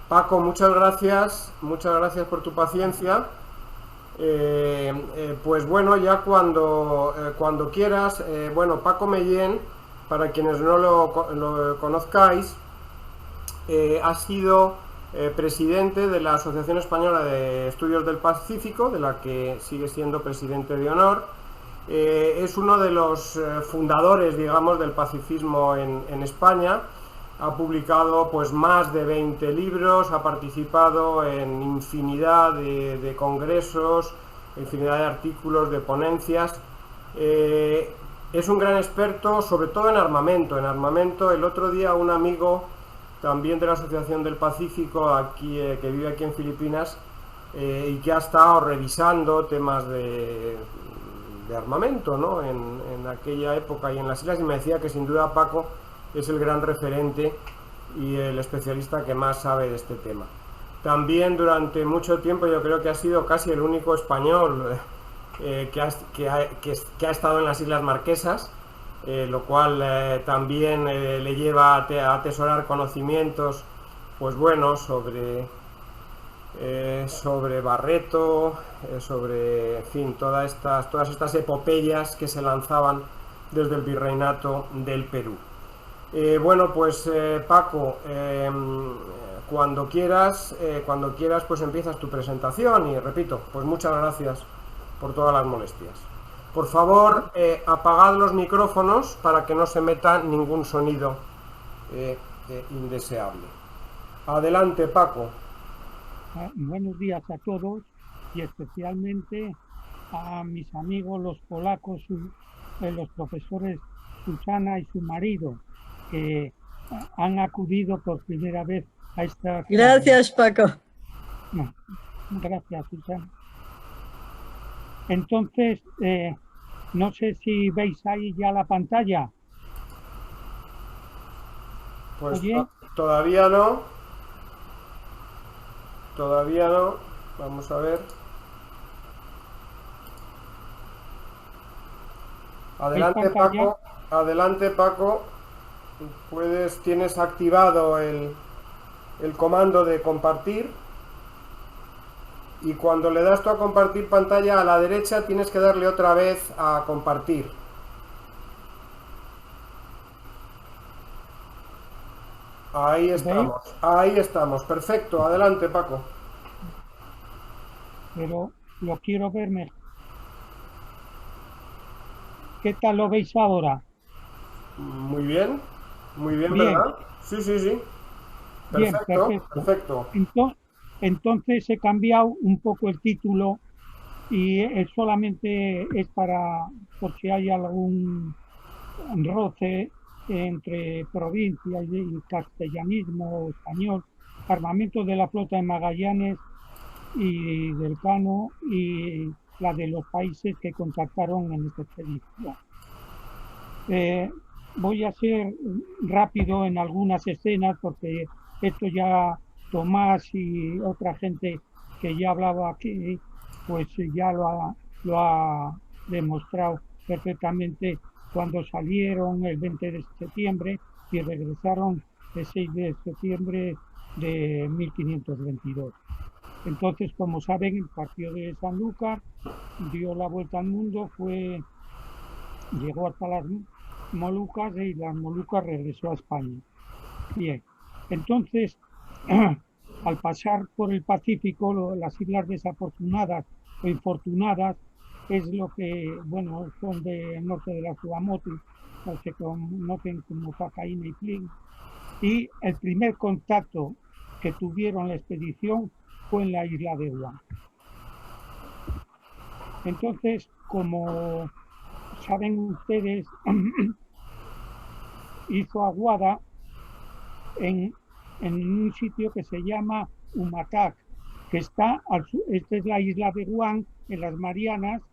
Paco, muchas gracias por tu paciencia. Pues bueno, ya cuando quieras, bueno, Paco Mellén, para quienes no lo conozcáis, ha sido presidente de la Asociación Española de Estudios del Pacífico, de la que sigue siendo presidente de honor. Es uno de los fundadores, digamos, del pacifismo en España. Ha publicado pues más de 20 libros, ha participado en infinidad de congresos, infinidad de artículos, de ponencias. Es un gran experto, sobre todo en armamento. En armamento, el otro día un amigo también de la Asociación del Pacífico, aquí, que vive aquí en Filipinas, y que ha estado revisando temas de armamento, ¿no? En aquella época y en las islas, y me decía que sin duda Paco es el gran referente y el especialista que más sabe de este tema. También durante mucho tiempo yo creo que ha sido casi el único español que ha estado en las Islas Marquesas, lo cual también le lleva a atesorar conocimientos pues bueno sobre Barreto, sobre en fin, todas estas epopeyas que se lanzaban desde el virreinato del Perú. Bueno, pues Paco, cuando quieras, pues empiezas tu presentación y repito, pues muchas gracias por todas las molestias. Por favor, apagad los micrófonos para que no se meta ningún sonido indeseable. Adelante, Paco. Buenos días a todos y especialmente a mis amigos los polacos, los profesores Susana y su marido, que han acudido por primera vez a esta clase. Gracias, Paco. No, gracias, Susana. Entonces, no sé si veis ahí ya la pantalla. Pues Oye, todavía no. Todavía no. Vamos a ver. Adelante, Paco. Adelante, Paco. Tienes activado el comando de compartir. Y cuando le das tú a compartir pantalla a la derecha, tienes que darle otra vez a compartir. Ahí estamos, perfecto, adelante, Paco. Pero lo quiero ver mejor. ¿Qué tal lo veis ahora? Muy bien, ¿verdad? Sí, sí, sí. Bien, Perfecto. Entonces he cambiado un poco el título y solamente es por si hay algún roce entre provincia y castellanismo español, armamento de la flota de Magallanes y del Cano y la de los países que contactaron en esta expedición. Voy a ser rápido en algunas escenas porque esto ya Tomás y otra gente que ya hablaba aquí, pues ya lo ha demostrado perfectamente cuando salieron el 20 de septiembre y regresaron el 6 de septiembre de 1522. Entonces, como saben, partió de Sanlúcar, dio la vuelta al mundo, llegó hasta las Molucas y las Molucas regresó a España. Bien, entonces, al pasar por el Pacífico, las islas desafortunadas o infortunadas es lo que, bueno, son del norte de la Tuamotu, o se conocen como Pacaína y Plin, y el primer contacto que tuvieron la expedición fue en la isla de Guam. Entonces, como saben ustedes, hizo aguada en un sitio que se llama Humatac, que está esta es la isla de Guam, en las Marianas,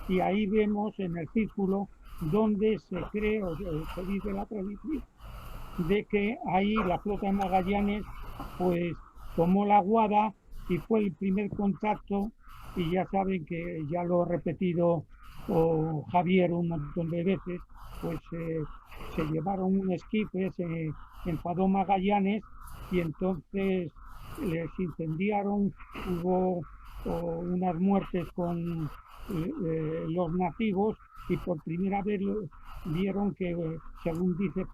y ahí vemos en el círculo donde se cree o se dice la tradición de que ahí la flota de Magallanes pues tomó la aguada y fue el primer contacto, y ya saben que ya lo he repetido Javier un montón de veces, pues se llevaron un esquife, se enfadó Magallanes y entonces les incendiaron, hubo unas muertes con los nativos y por primera vez vieron que, según dice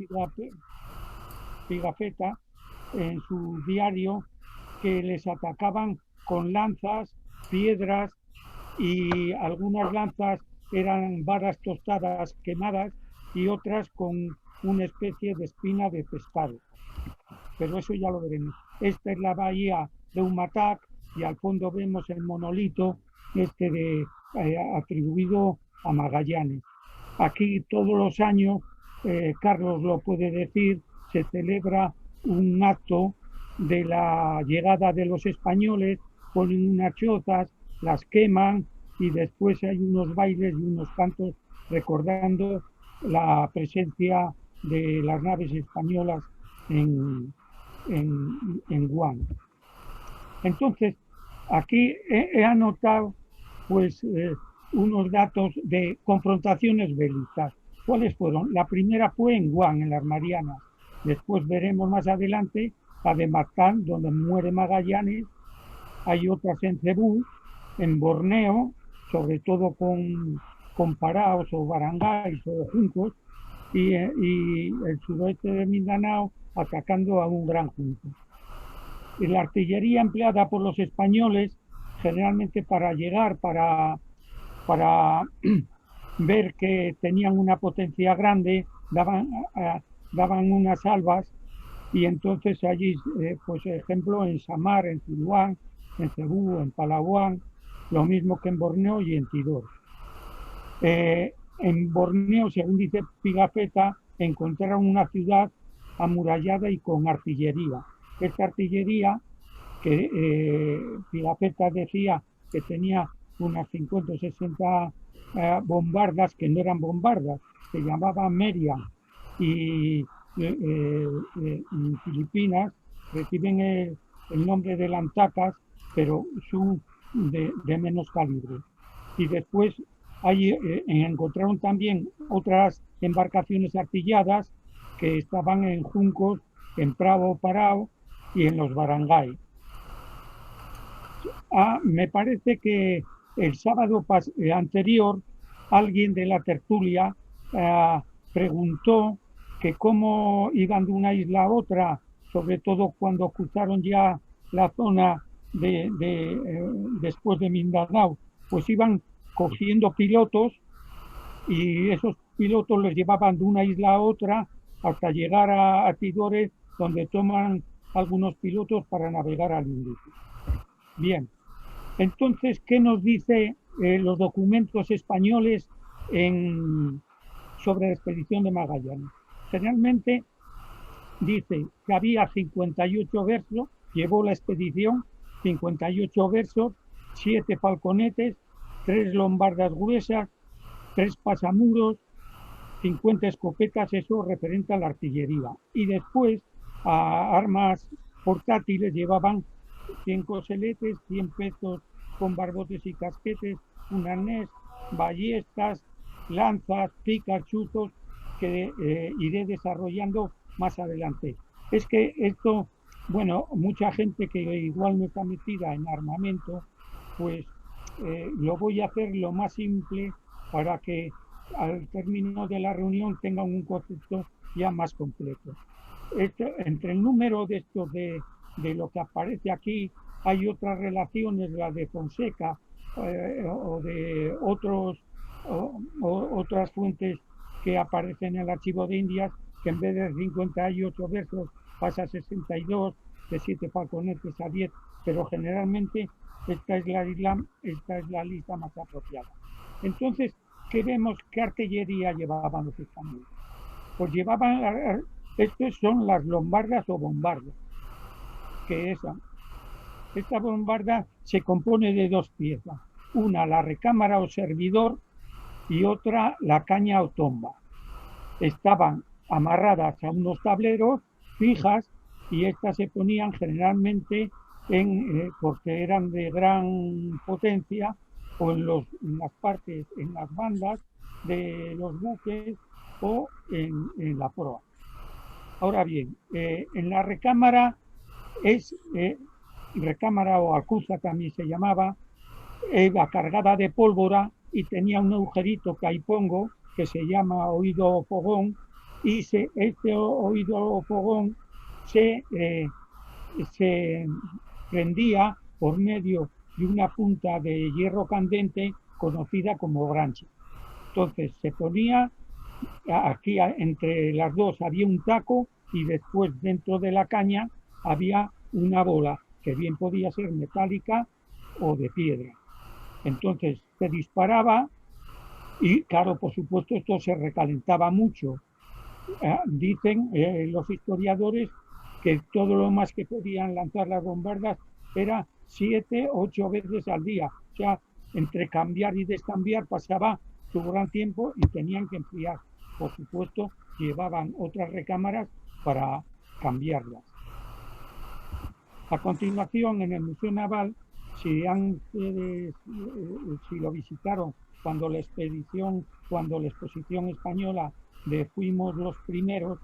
Pigafetta en su diario, que les atacaban con lanzas, piedras y algunas lanzas eran varas tostadas quemadas y otras con una especie de espina de pescado. Pero eso ya lo veremos. Esta es la bahía de Umatac y al fondo vemos el monolito atribuido a Magallanes. Aquí todos los años, Carlos lo puede decir, se celebra un acto de la llegada de los españoles, ponen unas chozas, las queman y después hay unos bailes y unos cantos recordando la presencia de las naves españolas en, en Guam. Entonces, aquí he anotado pues unos datos de confrontaciones bélicas. ¿Cuáles fueron? La primera fue en Guam, en las Marianas. Después veremos más adelante la de Macán, donde muere Magallanes. Hay otras en Cebú, en Borneo, sobre todo con paraos o barangays o juncos, y el sudoeste de Mindanao atacando a un gran junco. Y la artillería empleada por los españoles, generalmente para llegar, para ver que tenían una potencia grande, daban unas salvas y entonces allí, pues ejemplo, en Samar, en Tuluán, en Cebú, en Palawan, lo mismo que en Borneo y en Tidor. En Borneo, según dice Pigafetta, encontraron una ciudad amurallada y con artillería. Esta artillería, que Pigafetta decía que tenía unas 50 o 60 bombardas, que no eran bombardas, se llamaban Meria, y en Filipinas reciben el nombre de lantacas, pero son de menos calibre. Y después encontraron también otras embarcaciones artilladas que estaban en Juncos, en Prado Parao y en los barangays. Me parece que el sábado anterior alguien de la tertulia preguntó que cómo iban de una isla a otra, sobre todo cuando cruzaron ya la zona después de Mindanao, pues iban cogiendo pilotos y esos pilotos les llevaban de una isla a otra hasta llegar a Tidore, donde toman algunos pilotos para navegar al Índico. Bien, entonces, ¿qué nos dice los documentos españoles sobre la expedición de Magallanes? Generalmente dice que había 58 versos, llevó la expedición 58 versos, 7 falconetes, 3 lombardas gruesas, 3 pasamuros, 50 escopetas, eso referente a la artillería. Y después a armas portátiles llevaban 100 coseletes, 100 pesos con barbotes y casquetes, un arnés, ballestas, lanzas, picas, chuzos, que iré desarrollando más adelante. Es que esto, bueno, mucha gente que igual no está metida en armamento, pues lo voy a hacer lo más simple para que al término de la reunión tengan un concepto ya más completo. Entre el número de estos de lo que aparece aquí, hay otras relaciones, la de Fonseca o de otras fuentes que aparecen en el Archivo de Indias, que en vez de 58 versos pasa a 62, de 7 falconetes a 10, pero generalmente esta es la lista más apropiada. Entonces, ¿qué vemos? ¿Qué artillería llevaban los españoles? Pues llevaban, estas son las lombardas o bombardas, que esta bombarda se compone de 2 piezas, una la recámara o servidor y otra la caña o tomba. Estaban amarradas a unos tableros fijas y estas se ponían generalmente porque eran de gran potencia o en las partes, en las bandas de los buques o en la proa. Ahora bien, en la recámara es recámara o alcuza también se llamaba, iba cargada de pólvora y tenía un agujerito que ahí pongo, que se llama oído fogón, y este oído fogón se prendía por medio de una punta de hierro candente conocida como brancha. Entonces se ponía aquí entre las dos había un taco y después dentro de la caña había una bola que bien podía ser metálica o de piedra. Entonces se disparaba y claro, por supuesto esto se recalentaba mucho. Dicen los historiadores que todo lo más que podían lanzar las bombardas era 7, 8 veces al día. O sea, entre cambiar y descambiar pasaba su gran tiempo y tenían que enfriar. Por supuesto, llevaban otras recámaras para cambiarlas. A continuación, en el Museo Naval, si lo visitaron cuando la exposición española de Fuimos los Primeros,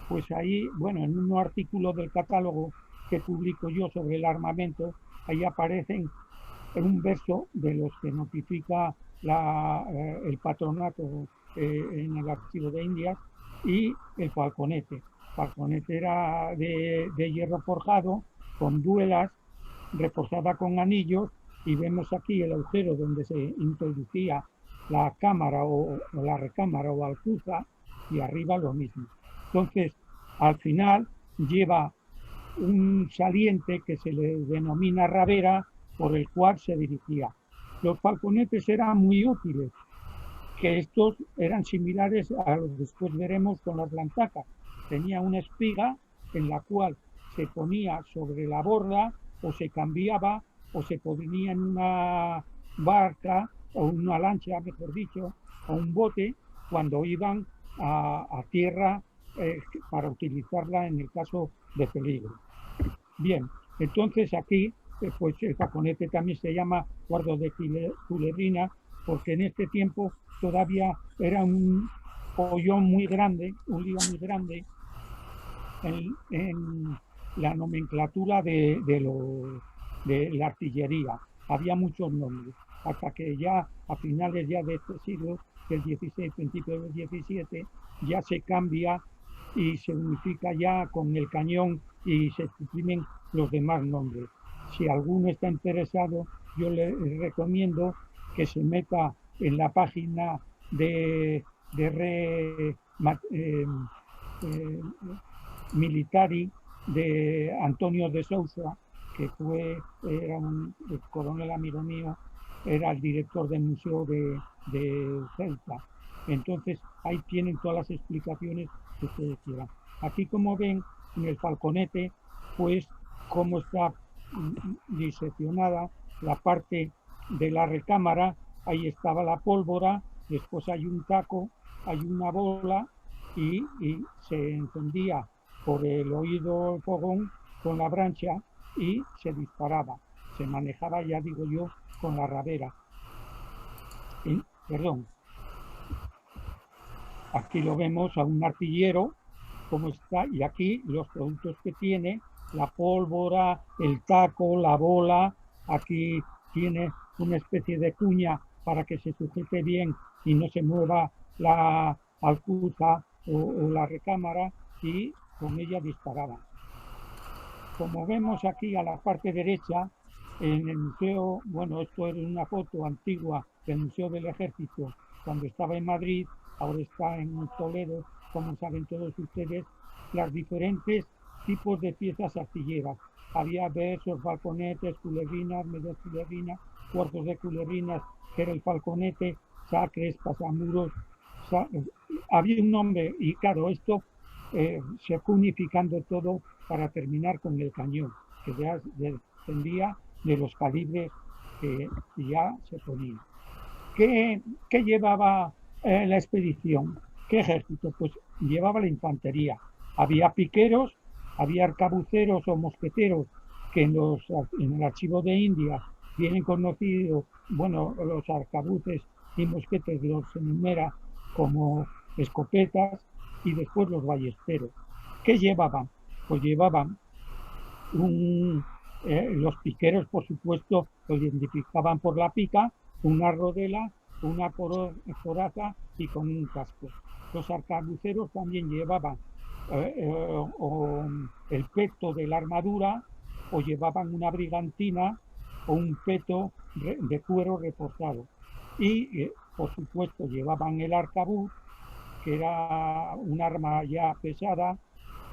pues ahí, bueno, en un artículo del catálogo que publico yo sobre el armamento, ahí aparecen en un verso de los que notifica el patronato en el archivo de Indias y el falconete. Falconete era de hierro forjado, con duelas, reforzada con anillos, y vemos aquí el agujero donde se introducía la cámara o la recámara o alcuza, y arriba lo mismo. Entonces, al final lleva un saliente que se le denomina rabera, por el cual se dirigía. Los falconetes eran muy útiles, que estos eran similares a los que después veremos con las blancacas. Tenía una espiga en la cual se ponía sobre la borda o se cambiaba o se ponía en una barca o una lancha, mejor dicho, o un bote cuando iban a tierra para utilizarla en el caso de peligro. Bien, entonces aquí pues el falconete también se llama guardo de culebrina porque en este tiempo todavía era un pollón muy grande, un lío muy grande en la nomenclatura de la artillería. Había muchos nombres, hasta que ya a finales ya de este siglo, del 16, principio del 17, ya se cambia y se unifica ya con el cañón y se suprimen los demás nombres. Si alguno está interesado, yo le recomiendo que se meta en la página de Militari de Antonio de Sousa, que era el coronel amigo mío, era el director del museo de Celta. Entonces ahí tienen todas las explicaciones que ustedes quieran. Aquí, como ven, en el falconete, pues cómo está diseccionada la parte de la recámara, ahí estaba la pólvora, después hay un taco, hay una bola y se encendía por el oído fogón con la brancha y se disparaba. Se manejaba, ya digo yo, con la rabera. Perdón. Aquí lo vemos a un artillero, cómo está, y aquí los productos que tiene, la pólvora, el taco, la bola, aquí tiene una especie de cuña para que se sujete bien y no se mueva la alcuza o la recámara, y con ella disparaban. Como vemos aquí a la parte derecha, en el museo, bueno, esto es una foto antigua del Museo del Ejército cuando estaba en Madrid, ahora está en Toledo, como saben todos ustedes, las diferentes tipos de piezas artilleras. Había versos, falconetes, culebrinas, medias culebrinas, cuartos de culebrinas, que era el falconete, sacres, pasamuros. Había un nombre, y claro, esto se fue unificando todo para terminar con el cañón, que ya dependía de los calibres que ya se ponían. ¿Qué llevaba la expedición? ¿Qué ejército? Pues llevaba la infantería. Había piqueros, había arcabuceros o mosqueteros, que en el archivo de India vienen conocidos, bueno, los arcabuces y mosquetes los enumera como escopetas, y después los ballesteros. ¿Qué llevaban? Pues llevaban Los piqueros, por supuesto, lo identificaban por la pica, una rodela, una coraza y con un casco. Los arcabuceros también llevaban o el peto de la armadura, o llevaban una brigantina o un peto de cuero reforzado. Y, por supuesto, llevaban el arcabuz, que era un arma ya pesada,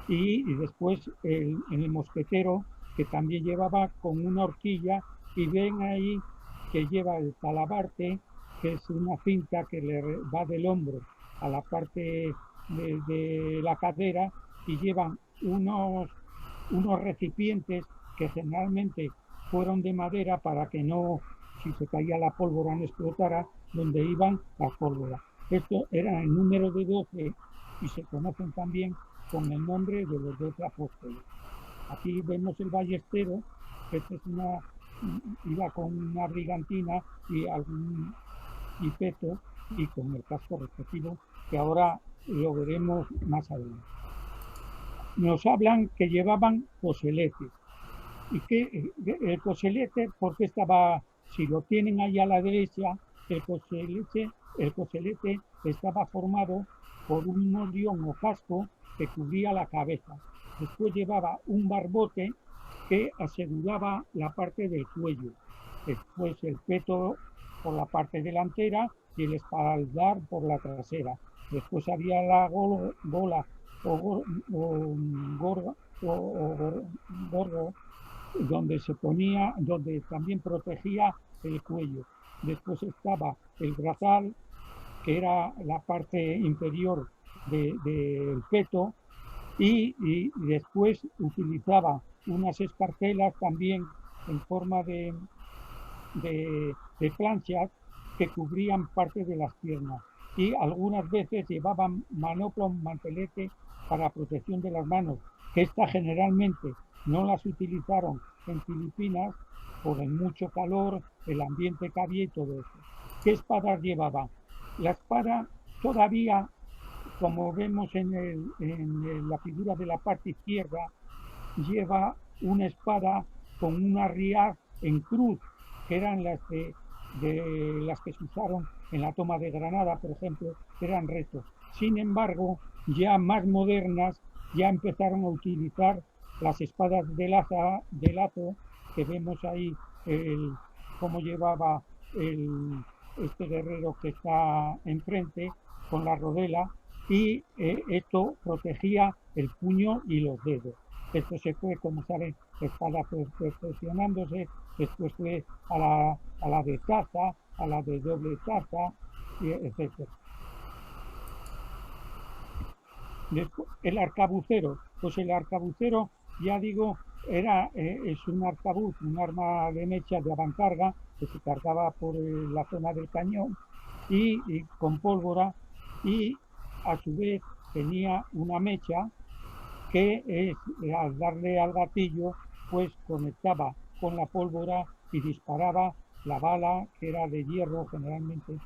y después el mosquetero, que también llevaba con una horquilla, y ven ahí que lleva el talabarte, que es una cinta que le va del hombro a la parte de la cadera, y llevan unos recipientes que generalmente fueron de madera para que no, si se caía la pólvora, no explotara, donde iban las pólvoras. Esto era el número de 12 y se conocen también con el nombre de los 12 apóstoles. Aquí vemos el ballestero, que es iba con una brigantina y algún peto y con el casco respectivo, que ahora lo veremos más adelante. Nos hablan que llevaban coseletes. Y que el coselete, porque estaba, si lo tienen ahí a la derecha, el coselete estaba formado por un morión o casco que cubría la cabeza. Después llevaba un barbote que aseguraba la parte del cuello. Después el peto por la parte delantera y el espaldar por la trasera. Después había la gola o gorro donde se ponía, donde también protegía el cuello. Después estaba el brazal, que era la parte inferior del peto, y después utilizaba unas escarcelas también en forma de planchas que cubrían parte de las piernas. Y algunas veces llevaban manopla, un mantelete para protección de las manos, que esta generalmente no las utilizaron en Filipinas por el mucho calor, el ambiente que había y todo eso. ¿Qué espadas llevaban? La espada todavía, como vemos en la figura de la parte izquierda, lleva una espada con una riaz en cruz, que eran las que se usaron en la toma de Granada, por ejemplo, eran retos. Sin embargo, ya más modernas, ya empezaron a utilizar las espadas de lazo, que vemos ahí cómo llevaba este guerrero que está enfrente con la rodela, y esto protegía el puño y los dedos. Esto se fue, como saben, espada perfeccionándose, después fue a la de taza, a la de doble taza, etc. Después, el arcabucero, pues el arcabucero, ya digo, es un arcabuz, un arma de mecha de avancarga que se cargaba por la zona del cañón y con pólvora, y a su vez tenía una mecha que al darle al gatillo, pues conectaba con la pólvora y disparaba la bala, que era de hierro generalmente,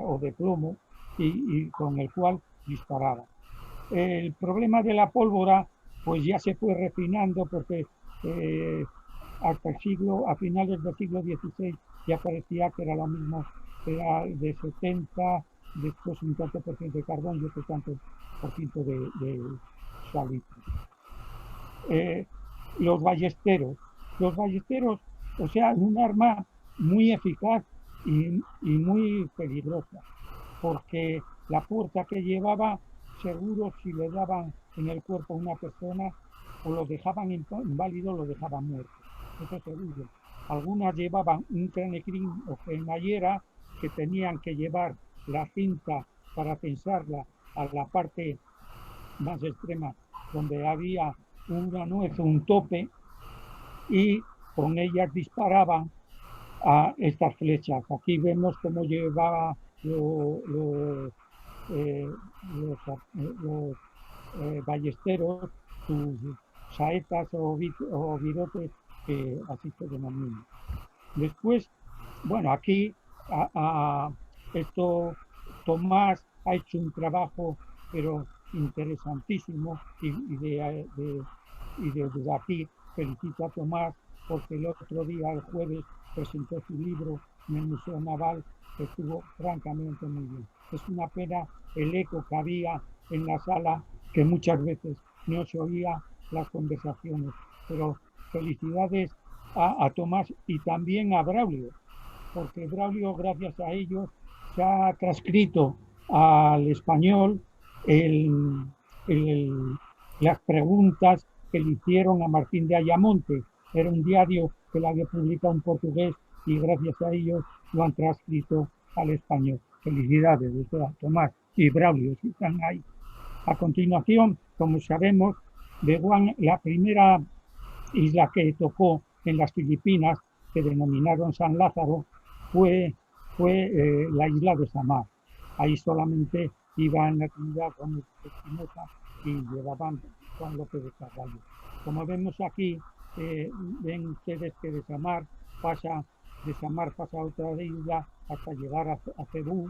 o de plomo, y con el cual disparaba. El problema de la pólvora, pues ya se fue refinando, porque hasta a finales del siglo XVI ya parecía que era lo mismo, era de 70, después un tanto por ciento de carbón y otro tanto por ciento de salitre. Los ballesteros. Los ballesteros, o sea, un arma muy eficaz y muy peligrosa, porque la fuerza que llevaba, seguro si le daban en el cuerpo a una persona, o lo dejaban inválido, lo dejaban muerto. Eso seguro. Algunas llevaban un cranecrín o cremallera, que tenían que llevar la cinta para tensarla a la parte más extrema, donde había una nuez o un tope, y con ellas disparaban a estas flechas. Aquí vemos cómo llevaba los ballesteros sus saetas o virotes, que así se denominan. Después, bueno, aquí esto Tomás ha hecho un trabajo, pero interesantísimo, y de aquí felicito a Tomás, porque el otro día, el jueves, presentó su libro en el Museo Naval, que estuvo francamente muy bien. Es una pena el eco que había en la sala, que muchas veces no se oía las conversaciones, pero felicidades a Tomás y también a Braulio, porque Braulio, gracias a ellos, se ha transcrito al español el, el, las preguntas que le hicieron a Martín de Ayamonte. Era un diario que lo había publicado en portugués y gracias a ellos lo han transcrito al español. Felicidades, doctora Tomás y Braulio, si están ahí. A continuación, como sabemos, de Guam, la primera isla que tocó en las Filipinas, que denominaron San Lázaro, fue la isla de Samar. Ahí solamente iban a actividad con Espinosa y llevaban Juan López de Carvalho. Como vemos aquí, ven ustedes que de Samar pasa a otra isla hasta llegar a Cebú,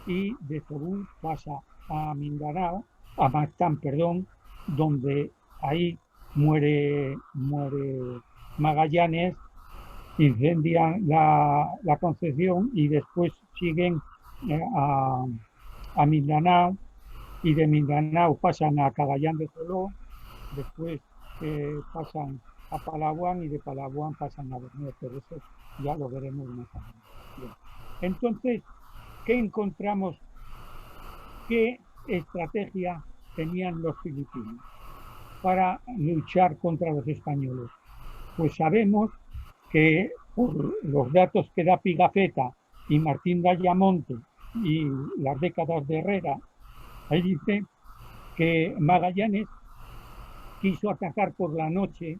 y de Cebú pasa a Mindanao, a Mactán, perdón, donde ahí muere Magallanes, incendian la Concepción y después siguen a Mindanao, y de Mindanao pasan a Cagayán de Colón, después pasan a Palawan y de Palawan pasan a Borneo, pero eso ya lo veremos más adelante. Bien. Entonces, ¿qué encontramos? ¿Qué estrategia tenían los filipinos para luchar contra los españoles? Pues sabemos que por los datos que da Pigafetta y Martín de Ayamonte y las décadas de Herrera, ahí dice que Magallanes quiso atacar por la noche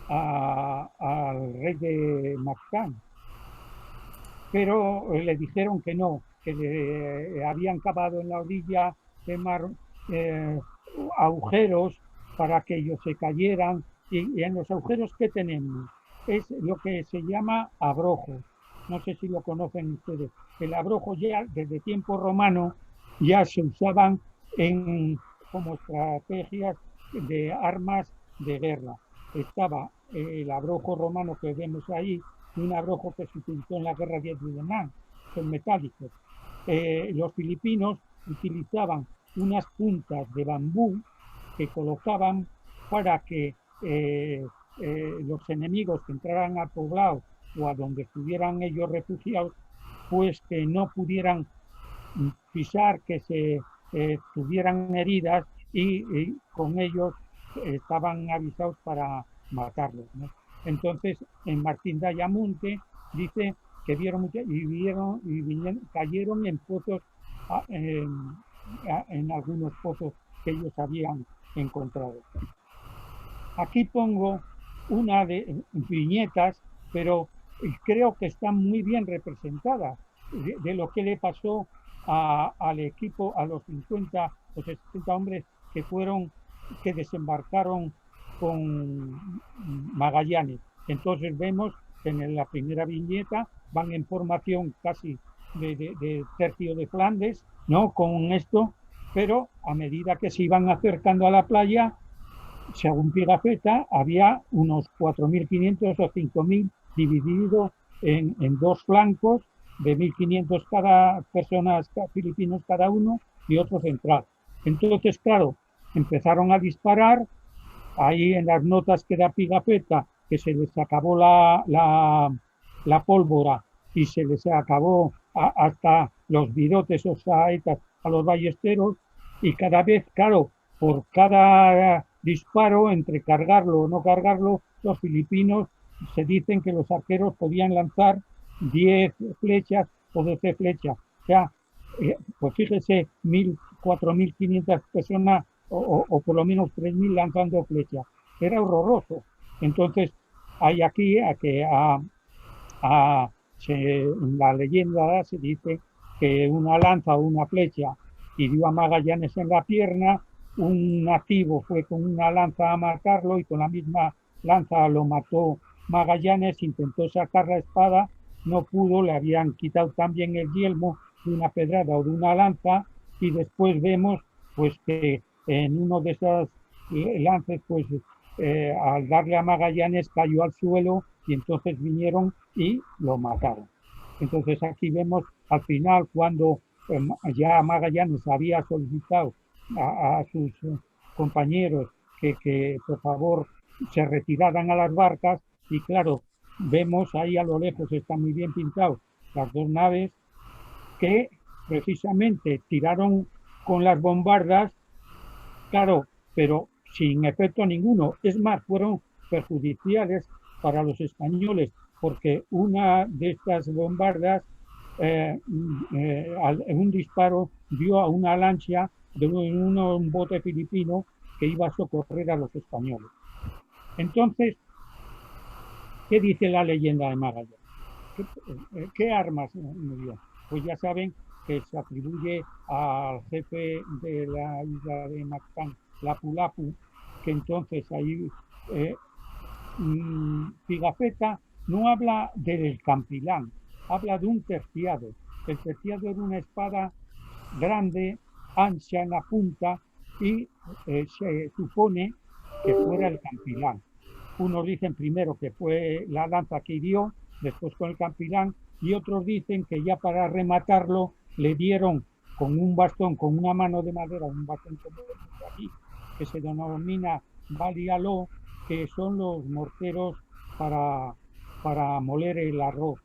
al rey de Mactán, pero le dijeron que no, que le habían cavado en la orilla del mar agujeros para que ellos se cayeran, y en los agujeros que tenemos es lo que se llama abrojo. No sé si lo conocen ustedes. El abrojo ya desde tiempo romano ya se usaban como estrategias de armas de guerra. Estaba el abrojo romano que vemos ahí, un abrojo que se utilizó en la guerra de Vietnam, son metálicos. Los filipinos utilizaban unas puntas de bambú que colocaban para que los enemigos que entraran al poblado o a donde estuvieran ellos refugiados, pues que no pudieran pisar, que se tuvieran heridas, y con ellos estaban avisados para matarlos, ¿no? Entonces, en Martín de Ayamonte dice que vieron cayeron en pozos, en algunos pozos que ellos habían encontrado. Aquí pongo una de viñetas, pero creo que están muy bien representadas de lo que le pasó al equipo, a los 50 o 60 hombres que desembarcaron con Magallanes. Entonces vemos que en la primera viñeta van en formación casi de tercio de Flandes, ¿no? Con esto, pero a medida que se iban acercando a la playa, según Pigafetta, había unos 4.500 o 5.000 divididos en dos flancos de 1.500 cada personas filipinos cada uno y otro central. Entonces, claro, empezaron a disparar. Ahí en las notas que da Pigafetta, que se les acabó la pólvora y se les acabó hasta los virotes o saetas a los ballesteros, y cada vez, claro, por cada disparo, entre cargarlo o no cargarlo, los filipinos se dicen que los arqueros podían lanzar 10 flechas o 12 flechas. O sea, pues fíjese, 4.500 personas o por lo menos 3.000 lanzando flechas. Era horroroso. Entonces, hay aquí en la leyenda se dice que una lanza o una flecha hirió a Magallanes en la pierna, un nativo fue con una lanza a marcarlo y con la misma lanza lo mató Magallanes, intentó sacar la espada, no pudo, le habían quitado también el yelmo de una pedrada o de una lanza, y después vemos pues que en uno de esos lances pues al darle a Magallanes cayó al suelo y entonces vinieron y lo mataron. Entonces aquí vemos al final cuando ya Magallanes había solicitado a sus compañeros que por favor se retiraran a las barcas y claro, vemos ahí a lo lejos, está muy bien pintado, las dos naves que precisamente tiraron con las bombardas, claro, pero sin efecto ninguno. Es más, fueron perjudiciales para los españoles porque una de estas bombardas, en un disparo, dio a una lancha de un bote filipino que iba a socorrer a los españoles. Entonces, ¿qué dice la leyenda de Magallanes? ¿Qué armas me dio? Pues ya saben que se atribuye al jefe de la isla de Mactán, Lapu-Lapu, que entonces ahí Pigafetta no habla del campilán, habla de un terciado. El terciado era una espada grande, ancha en la punta y se supone que fuera el campilán. Unos dicen primero que fue la lanza que hirió, después con el campilán, y otros dicen que ya para rematarlo le dieron con un bastón, con una mano de madera, un bastón como aquí, que se denomina balialó, que son los morteros para moler el arroz.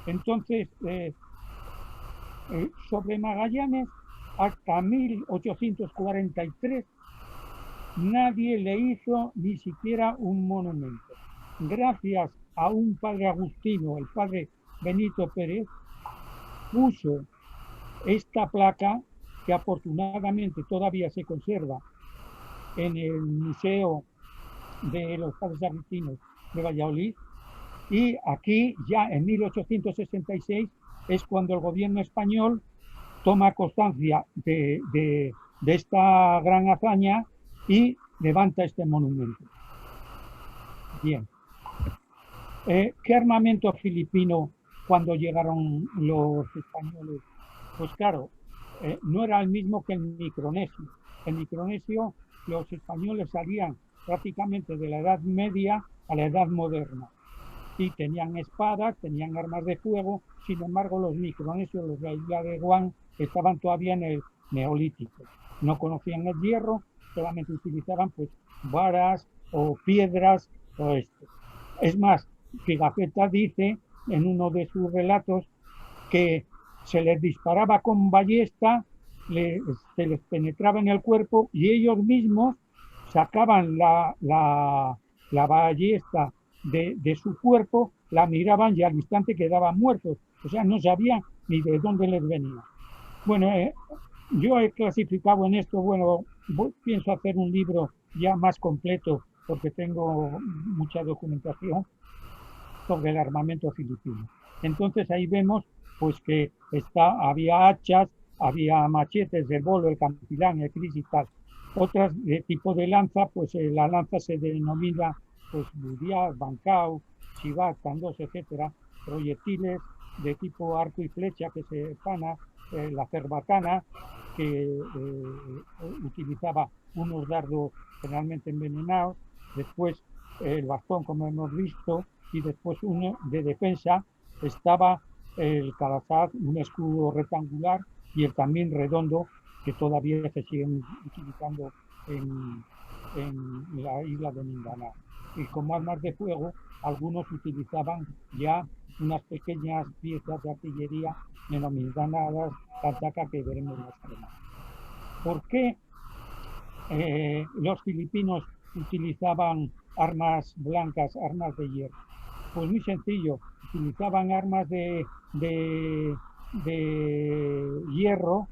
Entonces, sobre Magallanes, hasta 1843, nadie le hizo ni siquiera un monumento. Gracias a un padre agustino, el padre Benito Pérez, puso esta placa que afortunadamente todavía se conserva en el Museo de los Padres Agustinos de Valladolid, y aquí ya en 1866 es cuando el gobierno español toma constancia de esta gran hazaña y levanta este monumento. Bien. ¿Qué armamento filipino cuando llegaron los españoles? Pues claro, no era el mismo que el micronesio. El micronesio, los españoles salían prácticamente de la Edad Media a la Edad Moderna y tenían espadas, tenían armas de fuego. Sin embargo, los micronesios, los de la isla de Guam, estaban todavía en el Neolítico. No conocían el hierro, solamente utilizaban pues varas o piedras o esto. Es más, Pigafetta dice en uno de sus relatos que se les disparaba con ballesta, se les penetraba en el cuerpo y ellos mismos sacaban la ballesta de su cuerpo, la miraban y al instante quedaban muertos. O sea, no sabían ni de dónde les venía. Bueno, yo he clasificado en esto, bueno, pienso hacer un libro ya más completo porque tengo mucha documentación sobre el armamento filipino. Entonces ahí vemos pues que había hachas, había machetes, el bolo, el campilán, el cris y tal. Otras de tipo de lanza, pues la lanza se denomina pues budial, bancao, chivat, candos, etcétera. Proyectiles de tipo arco y flecha que se pana, la cerbatana, que utilizaba unos dardos generalmente envenenados, después el bastón, como hemos visto, y después uno de defensa estaba el calazad, un escudo rectangular, y el también redondo, que todavía se siguen utilizando en la isla de Mindanao. Y como armas de fuego, algunos utilizaban ya unas pequeñas piezas de artillería denominadas tantaca, que veremos más adelante. ¿Por qué los filipinos utilizaban armas blancas, armas de hierro? Pues muy sencillo, utilizaban armas de hierro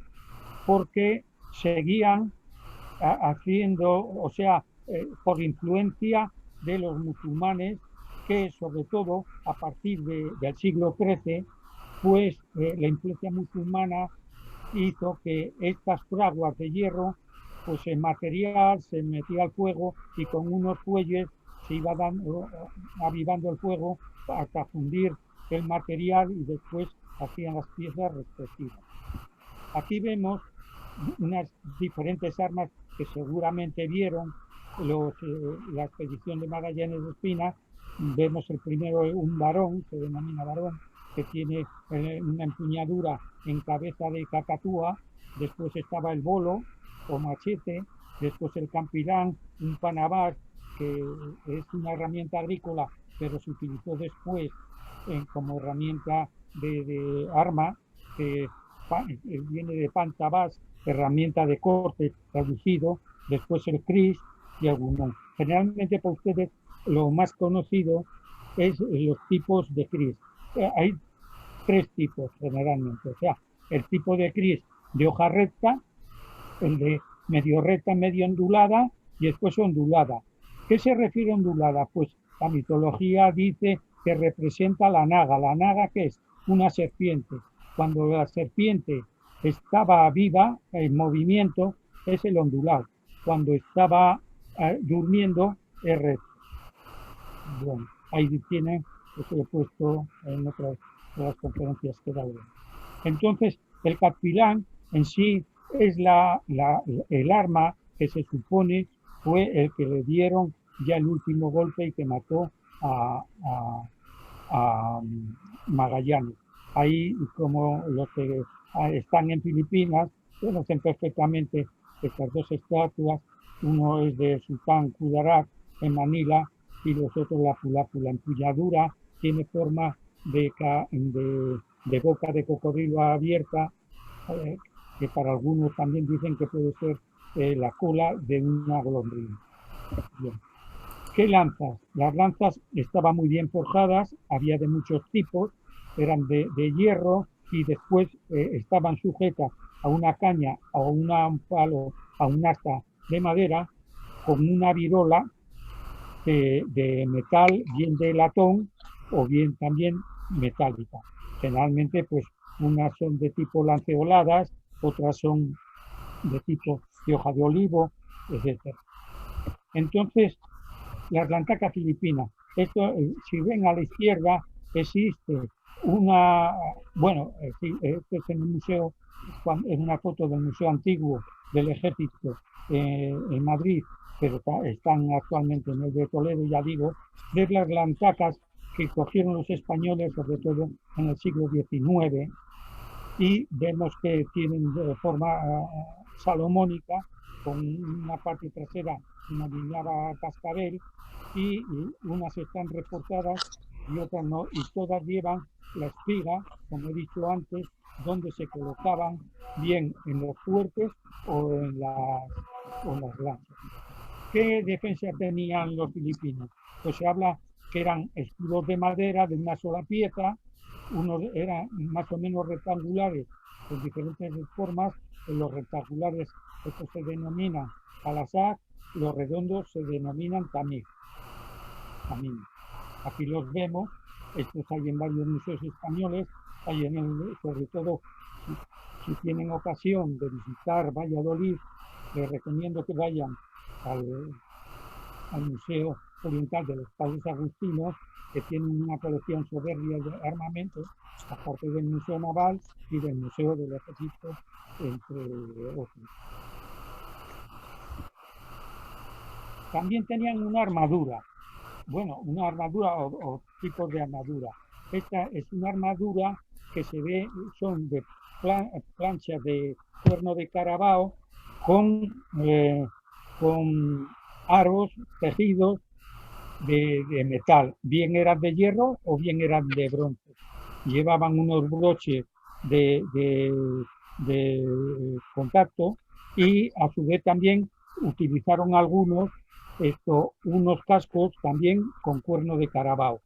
porque seguían haciendo, o sea, por influencia de los musulmanes, que sobre todo a partir del siglo XIII, pues la influencia musulmana hizo que estas fraguas de hierro, pues el material se metía al fuego y con unos fuelles se iba avivando el fuego hasta fundir el material y después hacían las piezas respectivas. Aquí vemos unas diferentes armas que seguramente vieron, la expedición de Magallanes de Espina, vemos el primero un varón, se denomina varón, que tiene una empuñadura en cabeza de cacatúa, después estaba el bolo o machete, después el campilán, un panabás, que es una herramienta agrícola, pero se utilizó después como herramienta de arma, que viene de pantabás, herramienta de corte traducido, después el cris y algunos. Generalmente para ustedes lo más conocido es los tipos de cris. Hay tres tipos generalmente, o sea, el tipo de cris de hoja recta, el de medio recta, medio ondulada y después ondulada. ¿Qué se refiere a ondulada? Pues la mitología dice que representa la naga, que es una serpiente. Cuando la serpiente estaba viva, en movimiento, es el ondulado. Cuando estaba durmiendo, es recto. Bueno, ahí tienen, eso lo he puesto en otras de las conferencias que he dado. Entonces, el capilán en sí es el arma que se supone fue el que le dieron ya el último golpe y que mató a Magallanes. Ahí, como los que están en Filipinas, conocen perfectamente estas dos estatuas. Uno es de Sultán Kudarat en Manila y los otros la empuñadura tiene forma de boca de cocodrilo abierta, que para algunos también dicen que puede ser la cola de una golondrina. Bien. ¿Qué lanzas? Las lanzas estaban muy bien forjadas, había de muchos tipos, eran de hierro y después estaban sujetas a una caña, a un palo, a un asta de madera, con una virola de metal, bien de latón o bien también metálica. Generalmente, pues unas son de tipo lanceoladas, otras son de tipo de hoja de olivo, etc. Entonces, las lantacas filipinas. Esto, si ven a la izquierda, existe una, bueno, este es en el museo, es una foto del Museo Antiguo del Ejército en Madrid, pero están actualmente en el de Toledo, ya digo, de las lantacas que cogieron los españoles, sobre todo en el siglo XIX, y vemos que tienen de forma salomónica, con una parte trasera denominada cascabel, y unas están reforzadas y otras no, y todas llevan la espiga, como he dicho antes, donde se colocaban bien en los fuertes o en las lanzas. ¿Qué defensa tenían los filipinos? Pues se habla que eran escudos de madera de una sola pieza, unos eran más o menos rectangulares con diferentes formas, los rectangulares estos se denominan palasar, los redondos se denominan tamir. Aquí los vemos, estos hay en varios museos españoles, hay sobre todo si tienen ocasión de visitar Valladolid, les recomiendo que vayan al Museo Oriental de los Padres Agustinos, que tienen una colección soberbia de armamento, aparte del Museo Naval y del Museo del Ejército, entre otros. También tenían una armadura, bueno, una armadura o tipos de armadura. Esta es una armadura que se ve, son de planchas de cuerno de carabao con aros tejidos de metal, bien eran de hierro o bien eran de bronce. Llevaban unos broches de contacto y a su vez también utilizaron algunos unos cascos también con cuerno de carabao.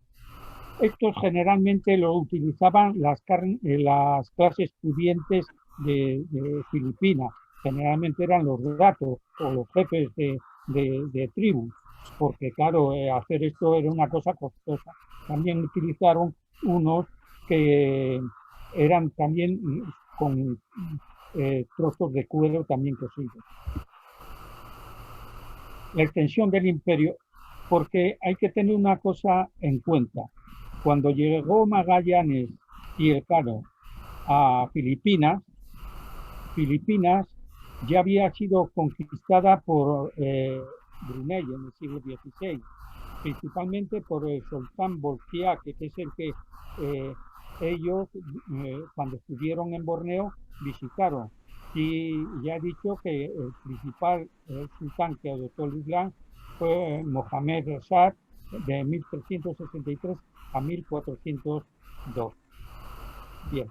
Estos generalmente lo utilizaban las clases pudientes de Filipinas, generalmente eran los gatos o los jefes de tribu, porque claro, hacer esto era una cosa costosa. También utilizaron unos que eran también con trozos de cuero también cosidos. La extensión del imperio, porque hay que tener una cosa en cuenta. Cuando llegó Magallanes y Elcano a Filipinas ya había sido conquistada por Brunei en el siglo XVI, principalmente por el sultán Bolkiah, que es el que ellos, cuando estuvieron en Borneo, visitaron. Y ya he dicho que el principal sultán que adoptó el Islam fue Mohamed Reza, de 1363 a 1402. Bien.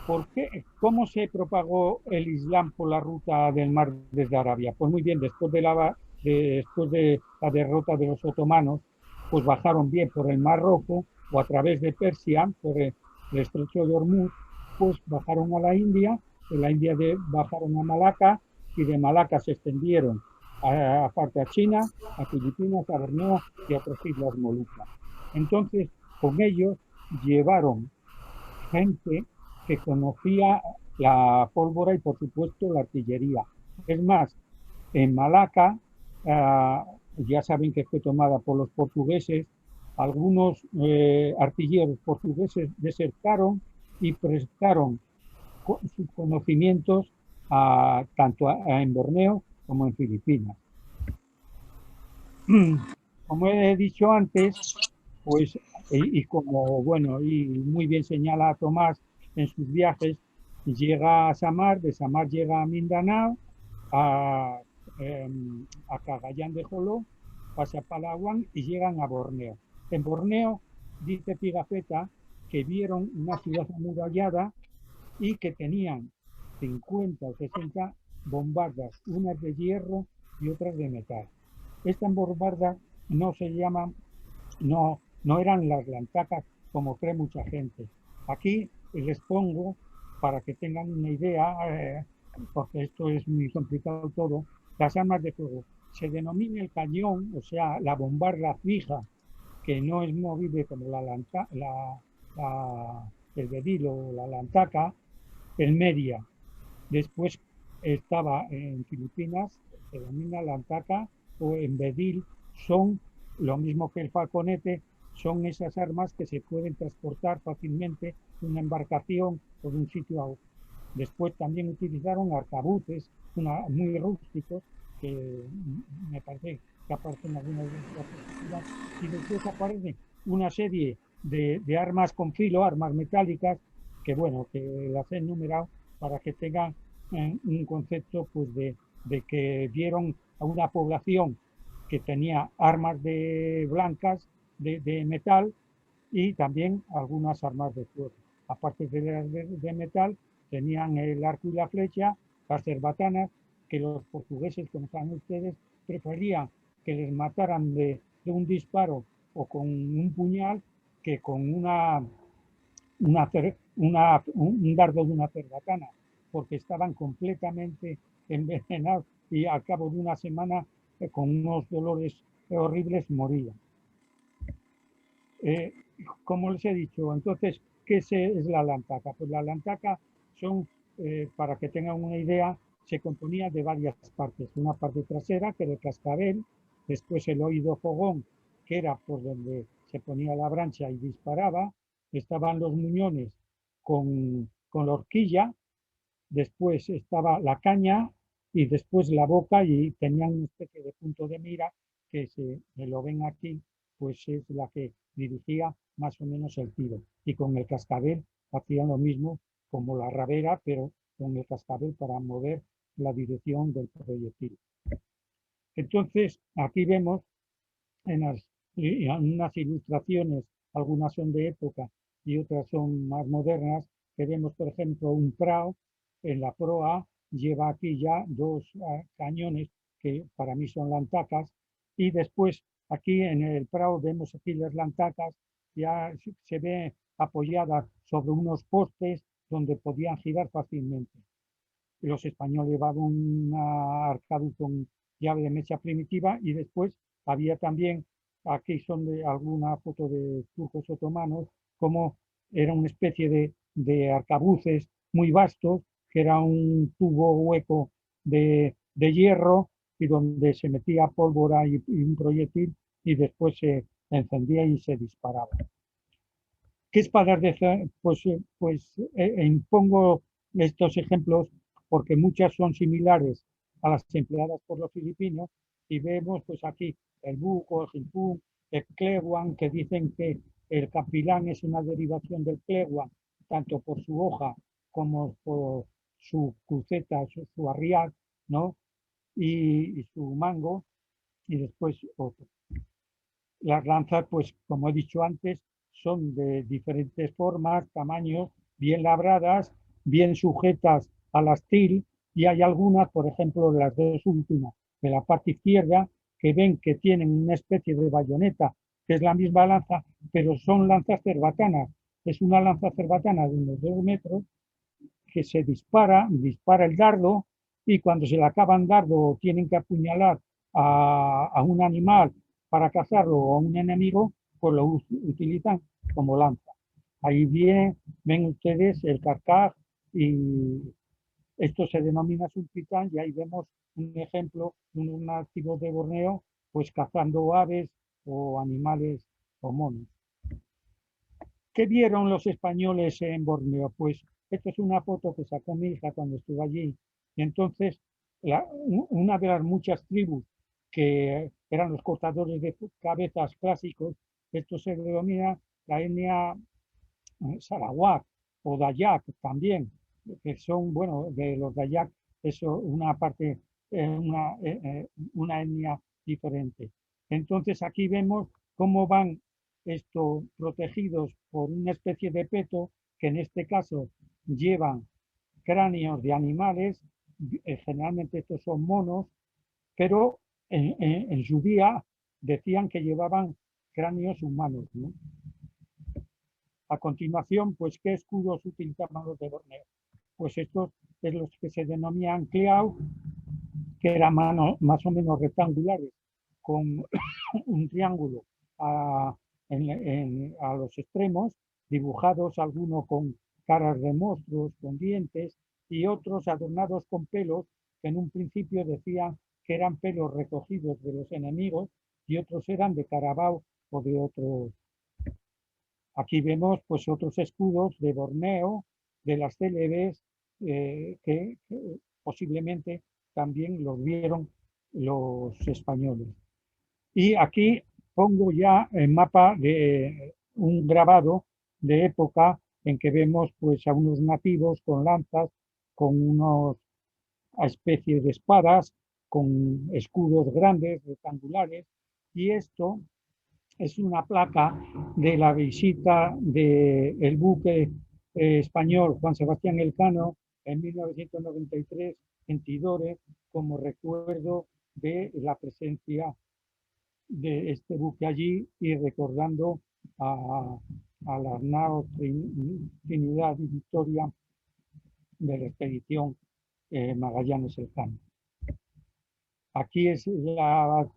¿Por qué? ¿Cómo se propagó el Islam por la ruta del mar desde Arabia? Pues muy bien, después de la derrota de los otomanos, pues bajaron bien por el Mar Rojo o a través de Persia, por el estrecho de Hormuz, pues bajaron a la India, de la India bajaron a Malaca y de Malaca se extendieron aparte a China, a Filipinas, a Borneo y a otras islas Molucas. Entonces, con ellos llevaron gente que conocía la pólvora y, por supuesto, la artillería. Es más, en Malaca, ya saben que fue tomada por los portugueses, algunos artilleros portugueses desertaron y prestaron sus conocimientos tanto en Borneo como en Filipinas. Como he dicho antes, pues, y como, bueno, y muy bien señala Tomás en sus viajes, llega a Samar, de Samar llega a Mindanao, a Cagayán de Joló, pasa a Palawan y llegan a Borneo. En Borneo, dice Pigafetta, que vieron una ciudad amurallada y que tenían 50 o 60 bombardas, unas de hierro y otras de metal. Estas bombardas no se llaman, no eran las lantacas como cree mucha gente. Aquí les pongo, para que tengan una idea, porque esto es muy complicado todo, las armas de fuego. Se denomina el cañón, o sea, la bombarda fija, que no es movible como el bedil o la lantaca, el media. Después estaba en Filipinas, se denomina lantaca o en bedil, son lo mismo que el falconete, son esas armas que se pueden transportar fácilmente de una embarcación o de un sitio a otro. Después también utilizaron arcabuces muy rústicos, que me parece que aparecen algunas de las películas, y después aparece una serie de armas con filo, armas metálicas, que bueno, que las he enumerado para que tengan un concepto pues de que vieron a una población que tenía armas blancas de metal y también algunas armas de fuego. Aparte de las de metal, tenían el arco y la flecha, las cerbatanas, que los portugueses, como saben ustedes, preferían que les mataran de un disparo o con un puñal que con un dardo de una cerbatana, porque estaban completamente envenenados y al cabo de una semana, con unos dolores horribles, morían. Como les he dicho, entonces, ¿qué es la lantaca? Pues la lantaca son, para que tengan una idea, se componía de varias partes. Una parte trasera, que era el cascabel, después el oído fogón, que era por donde se ponía la brancha y disparaba, estaban los muñones con la horquilla, después estaba la caña y después la boca, y tenían una especie de punto de mira que se lo ven aquí, pues es la que dirigía más o menos el tiro. Y con el cascabel hacían lo mismo como la rabera, pero con el cascabel para mover la dirección del proyectil. Entonces, aquí vemos en unas ilustraciones, algunas son de época y otras son más modernas, que vemos, por ejemplo, un prao. En la proa lleva aquí ya dos cañones que para mí son lantacas, y después aquí en el prao vemos aquí las lantacas, ya se ve apoyadas sobre unos postes donde podían girar fácilmente. Los españoles llevaban un arcabuz con llave de mecha primitiva, y después había también, aquí son de alguna foto de turcos otomanos, como era una especie de arcabuces muy vastos, que era un tubo hueco de hierro y donde se metía pólvora y un proyectil, y después se encendía y se disparaba. ¿Qué espadas de pues impongo estos ejemplos porque muchas son similares a las empleadas por los filipinos, Y vemos pues aquí el buco, el jimpún, el cleguan, que dicen que el capilán es una derivación del cleguan, tanto por su hoja como por su cruceta, su arriar, ¿no? Y su mango, y después otro. Las lanzas, pues como he dicho antes, son de diferentes formas, tamaños, bien labradas, bien sujetas al astil, y hay algunas, por ejemplo, las dos últimas de la parte izquierda, que ven que tienen una especie de bayoneta, que es la misma lanza, pero son lanzas cerbatanas. Es una lanza cerbatana de unos 2 metros que se dispara el dardo, y cuando se le acaban dardo tienen que apuñalar a un animal para cazarlo o a un enemigo, pues lo utilizan como lanza. Ahí ven ustedes el carcaj, y esto se denomina sultitán, y ahí vemos un ejemplo de unos nativos de Borneo pues cazando aves o animales o monos. ¿Qué vieron los españoles en Borneo? Pues esta es una foto que sacó mi hija cuando estuvo allí. Y entonces, una de las muchas tribus que eran los cortadores de cabezas clásicos, esto se denomina la etnia sarawak o dayak también, que son, bueno, de los dayak, eso una parte, una etnia diferente. Entonces aquí vemos cómo van estos protegidos por una especie de peto, que en este caso llevan cráneos de animales, generalmente estos son monos, pero en su día decían que llevaban cráneos humanos, ¿no? A continuación, pues, ¿qué escudos utilizaban los de Borneo? Pues estos es los que se denominan cleau, que eran más o menos rectangulares, con un triángulo a los extremos, dibujados algunos con caras de monstruos, con dientes, y otros adornados con pelos, que en un principio decían que eran pelos recogidos de los enemigos, y otros eran de carabao o de otros. Aquí vemos pues otros escudos de Borneo, de las célebes, que posiblemente también los vieron los españoles. Y aquí pongo ya el mapa de un grabado de época en que vemos pues a unos nativos con lanzas, con unos especies de espadas, con escudos grandes, rectangulares, y esto es una placa de la visita del buque español Juan Sebastián Elcano en 1993 en Tidore, como recuerdo de la presencia de este buque allí, y recordando a las naos Trinidad y Victoria de la expedición Magallanes Elcano. Aquí es la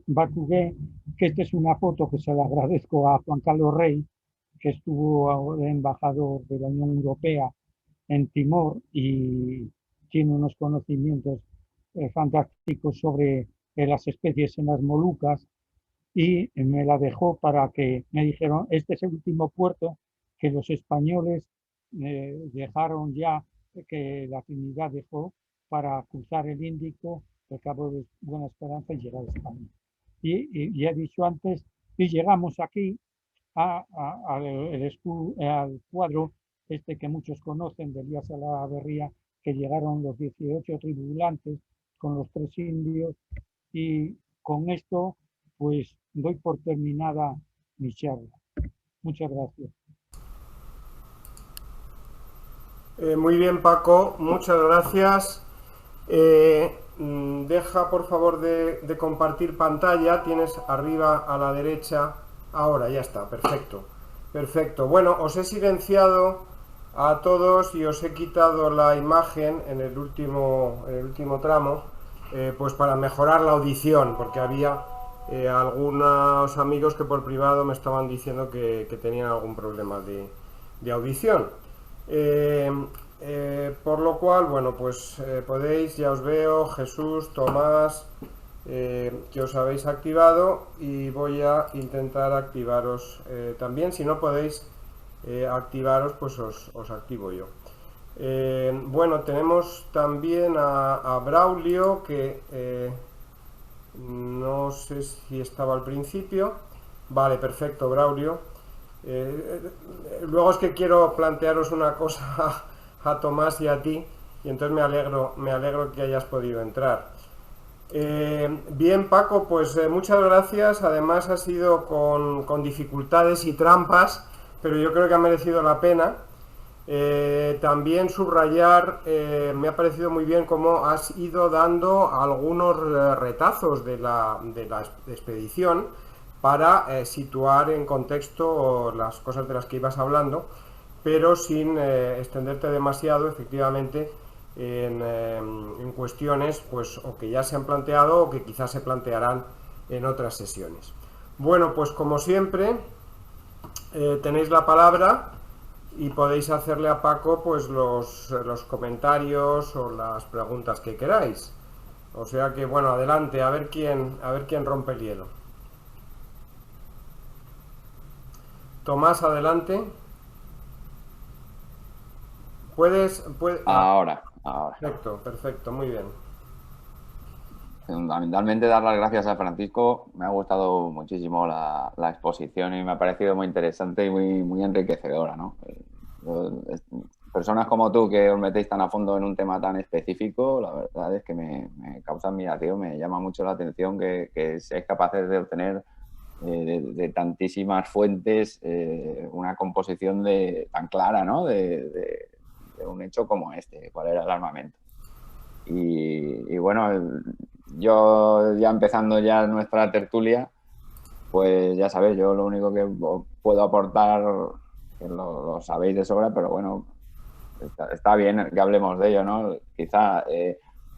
Batugué, que esta es una foto que se la agradezco a Juan Carlos Rey, que estuvo embajador de la Unión Europea en Timor y tiene unos conocimientos fantásticos sobre las especies en las Molucas, y me la dejó para que me dijeron, este es el último puerto que los españoles dejaron ya, que la Trinidad dejó para cruzar el Índico, el Cabo de Buena Esperanza, y llegar a España. Y he dicho antes, y llegamos aquí al cuadro este que muchos conocen, de Elías Salaverría, que llegaron los 18 tripulantes con los 3 indios, y con esto pues doy por terminada mi charla. Muchas gracias. Muy bien, Paco, muchas gracias. Deja por favor de compartir pantalla. Tienes arriba a la derecha. Ahora ya está, perfecto. Perfecto. Bueno, os he silenciado a todos y os he quitado la imagen en el último tramo, pues para mejorar la audición, porque había algunos amigos que por privado me estaban diciendo que tenían algún problema de audición. Por lo cual, bueno, pues podéis, ya os veo, Jesús, Tomás, que os habéis activado, y voy a intentar activaros también. Si no podéis activaros, pues os activo yo. Bueno, tenemos también a Braulio, que No sé si estaba al principio. Vale, perfecto, Braulio. Luego es que quiero plantearos una cosa a Tomás y a ti, y entonces me alegro que hayas podido entrar. Bien, Paco, pues muchas gracias. Además ha sido con dificultades y trampas, pero yo creo que ha merecido la pena. También subrayar, me ha parecido muy bien cómo has ido dando algunos retazos de la expedición para situar en contexto las cosas de las que ibas hablando, pero sin extenderte demasiado, efectivamente, en cuestiones pues o que ya se han planteado o que quizás se plantearán en otras sesiones. Bueno, pues como siempre, tenéis la palabra y podéis hacerle a Paco pues los comentarios o las preguntas que queráis. O sea que bueno, adelante, a ver quién rompe el hielo. Tomás, adelante. Ahora. Perfecto, perfecto, muy bien. Fundamentalmente dar las gracias a Francisco. Me ha gustado muchísimo la exposición y me ha parecido muy interesante y muy enriquecedora, ¿no? Personas como tú que os metéis tan a fondo en un tema tan específico, la verdad es que me causa admiración, me llama mucho la atención que seáis capaces de obtener de tantísimas fuentes una composición tan clara, ¿no? De un hecho como este, cuál era el armamento. Y bueno, yo ya empezando ya nuestra tertulia, pues ya sabéis, yo lo único que puedo aportar, que lo sabéis de sobra, pero bueno, está bien que hablemos de ello, ¿no? Quizá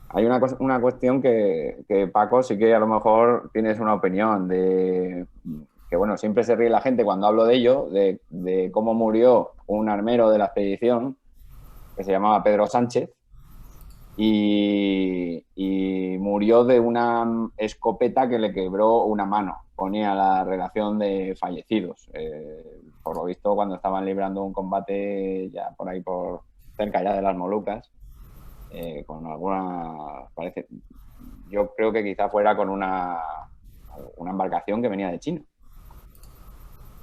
hay una cuestión que Paco sí que a lo mejor tienes una opinión de que, bueno, siempre se ríe la gente cuando hablo de ello, de cómo murió un armero de la expedición que se llamaba Pedro Sánchez y murió de una escopeta que le quebró una mano. Ponía la relación de fallecidos. Por lo visto, cuando estaban librando un combate ya por ahí, por cerca ya de las Molucas, con alguna, parece, yo creo que quizá fuera con una embarcación que venía de China.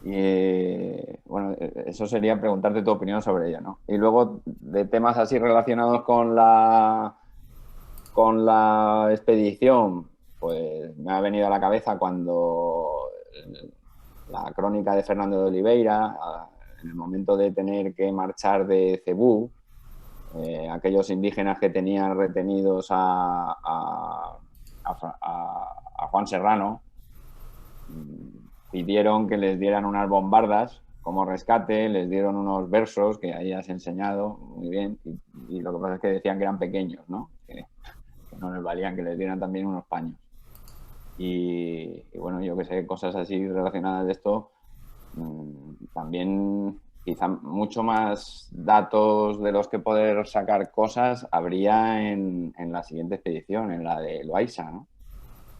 Y bueno, eso sería preguntarte tu opinión sobre ella, ¿no? Y luego de temas así relacionados con la expedición, pues me ha venido a la cabeza cuando la crónica de Fernando de Oliveira, en el momento de tener que marchar de Cebú, aquellos indígenas que tenían retenidos a Juan Serrano, pidieron que les dieran unas bombardas como rescate, les dieron unos versos que ahí has enseñado muy bien, y lo que pasa es que decían que eran pequeños, ¿no? Que no les valían, que les dieran también unos paños. Y bueno, yo que sé, cosas así relacionadas de esto, también quizá mucho más datos de los que poder sacar cosas habría en la siguiente expedición, en la de Loaiza, ¿no?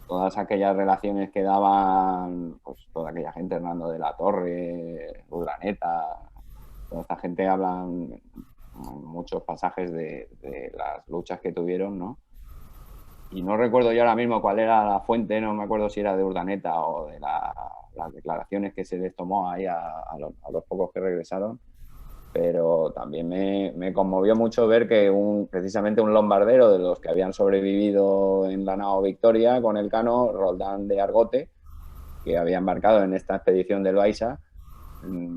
Todas aquellas relaciones que daban, pues toda aquella gente, Hernando de la Torre, Urdaneta, toda esta gente hablan en muchos pasajes de las luchas que tuvieron, ¿no? Y no recuerdo yo ahora mismo cuál era la fuente, no me acuerdo si era de Urdaneta o de las declaraciones que se les tomó ahí a los pocos que regresaron, pero también me conmovió mucho ver que precisamente un lombardero de los que habían sobrevivido en la nao Victoria con el cano, Roldán de Argote, que había embarcado en esta expedición de Loaiza,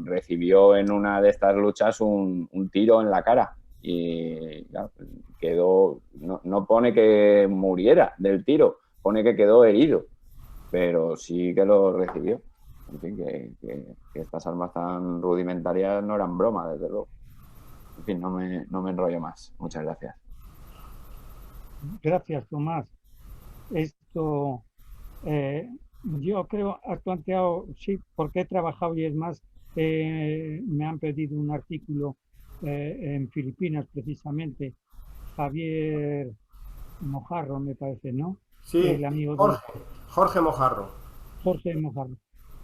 recibió en una de estas luchas un tiro en la cara y claro, quedó, no pone que muriera del tiro, pone que quedó herido, pero sí que lo recibió. En fin, que estas armas tan rudimentarias no eran broma, desde luego. En fin, no me enrollo más. Muchas gracias. Gracias, Tomás. Esto, yo creo, has planteado, sí, porque he trabajado y es más, me han pedido un artículo en Filipinas, precisamente, Javier Mojarro, me parece, ¿no? Sí, El amigo de Jorge Mojarro. Jorge Mojarro,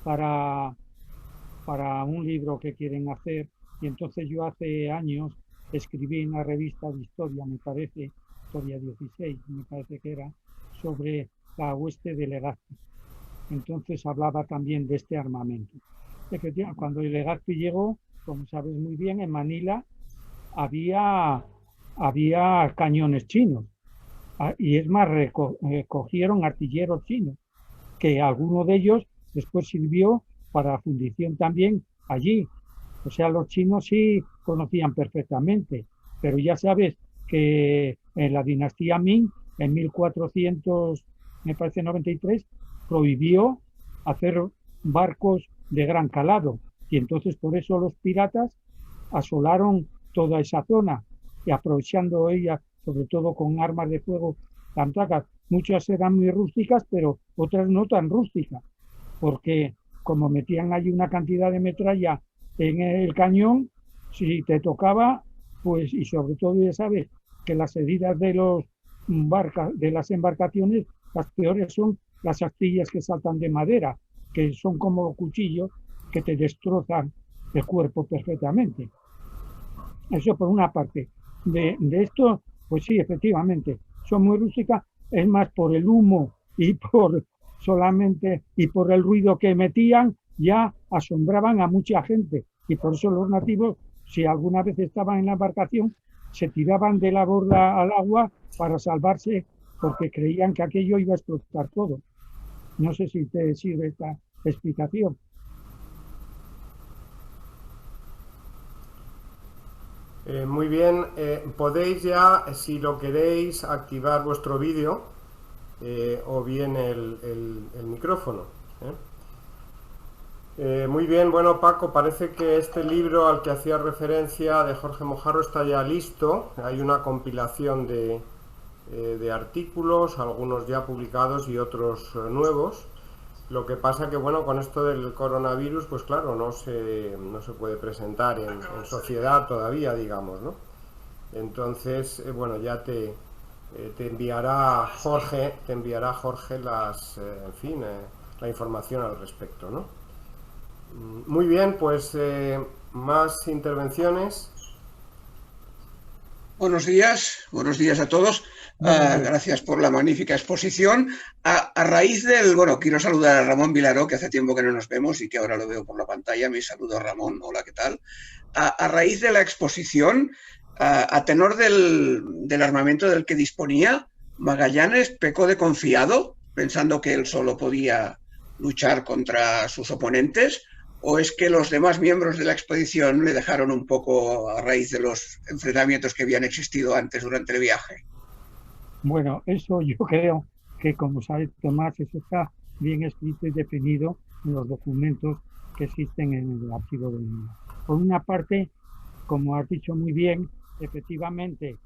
para, para un libro que quieren hacer. Y entonces yo hace años escribí en una revista de historia, me parece, Historia 16, me parece que era, sobre la hueste de Legazpi. Entonces hablaba también de este armamento. Efectivamente, cuando Legazpi llegó, como sabes muy bien, en Manila había cañones chinos. Y es más, cogieron artilleros chinos, que alguno de ellos después sirvió para fundición también allí. O sea, los chinos sí conocían perfectamente, pero ya sabes que en la dinastía Ming, en 1493, prohibió hacer barcos de gran calado. Y entonces por eso los piratas asolaron toda esa zona y aprovechando ella, sobre todo con armas de fuego tan tacas. Muchas eran muy rústicas, pero otras no tan rústicas, porque como metían allí una cantidad de metralla en el cañón, si te tocaba, pues, y sobre todo ya sabes que las heridas de las embarcaciones, las peores son las astillas que saltan de madera, que son como cuchillos que te destrozan el cuerpo perfectamente. Eso por una parte. De esto, pues sí, efectivamente, son muy rústicas, es más por el humo y por el ruido que metían, ya asombraban a mucha gente. Y por eso los nativos, si alguna vez estaban en la embarcación, se tiraban de la borda al agua para salvarse, porque creían que aquello iba a explotar todo. No sé si te sirve esta explicación. Muy bien, podéis ya, si lo queréis, activar vuestro vídeo o bien el micrófono. Muy bien, bueno, Paco, parece que este libro al que hacía referencia de Jorge Mojarro está ya listo. Hay una compilación de artículos, algunos ya publicados y otros nuevos. Lo que pasa que, bueno, con esto del coronavirus, pues claro, no se puede presentar en sociedad todavía, digamos, ¿no? Entonces, bueno, ya te enviará Jorge la información al respecto, ¿no? Muy bien, pues más intervenciones. Buenos días a todos. Gracias por la magnífica exposición. A raíz quiero saludar a Ramón Vilaró, que hace tiempo que no nos vemos y que ahora lo veo por la pantalla. Mi saludo, Ramón. Hola, ¿qué tal? A raíz de la exposición, a tenor del armamento del que disponía, Magallanes pecó de confiado, pensando que él solo podía luchar contra sus oponentes, ¿o es que los demás miembros de la expedición le dejaron un poco a raíz de los enfrentamientos que habían existido antes durante el viaje? Bueno, eso yo creo que, como sabe Tomás, eso está bien escrito y definido en los documentos que existen en el archivo del MINA. Por una parte, como has dicho muy bien, efectivamente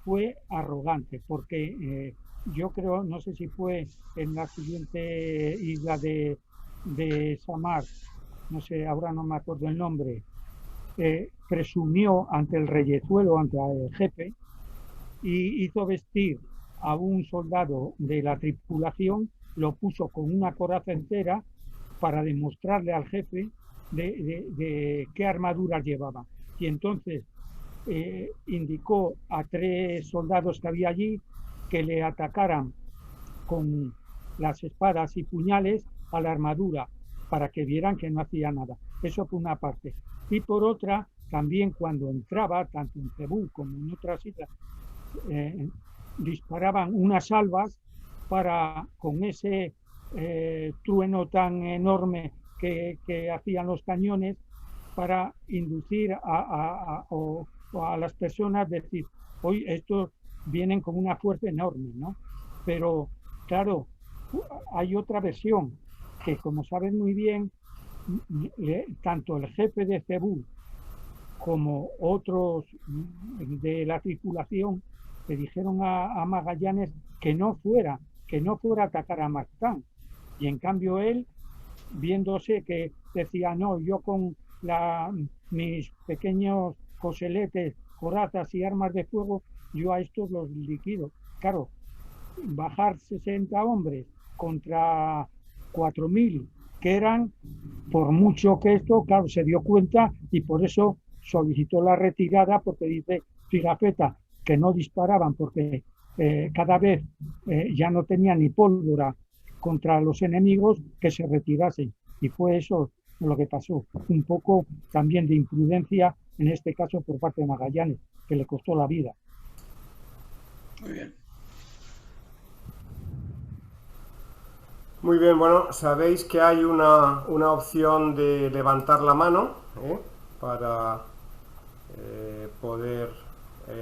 fue arrogante, porque yo creo, no sé si fue en la siguiente isla de Samar, no sé, ahora no me acuerdo el nombre, presumió ante el reyezuelo, ante el jefe, y hizo vestir a un soldado de la tripulación, lo puso con una coraza entera para demostrarle al jefe de qué armaduras llevaba. Y entonces indicó a 3 soldados que había allí que le atacaran con las espadas y puñales a la armadura para que vieran que no hacía nada. Eso por una parte. Y por otra, también cuando entraba, tanto en Cebú como en otras islas, disparaban unas salvas para, con ese trueno tan enorme que hacían los cañones, para inducir a las personas, decir, hoy estos vienen con una fuerza enorme, ¿no? Pero, claro, hay otra versión, que como saben muy bien, tanto el jefe de Cebú como otros de la tripulación le dijeron a Magallanes que no fuera a atacar a Mactán. Y en cambio él, viéndose que decía, no, yo con mis pequeños coseletes, corazas y armas de fuego, yo a estos los liquido. Claro, bajar 60 hombres contra 4.000 que eran, por mucho que esto, claro, se dio cuenta y por eso solicitó la retirada, porque dice Pigafetta que no disparaban porque cada vez ya no tenía ni pólvora contra los enemigos, que se retirasen. Y fue eso lo que pasó. Un poco también de imprudencia, en este caso por parte de Magallanes, que le costó la vida. Muy bien. Muy bien, bueno, sabéis que hay una opción de levantar la mano para poder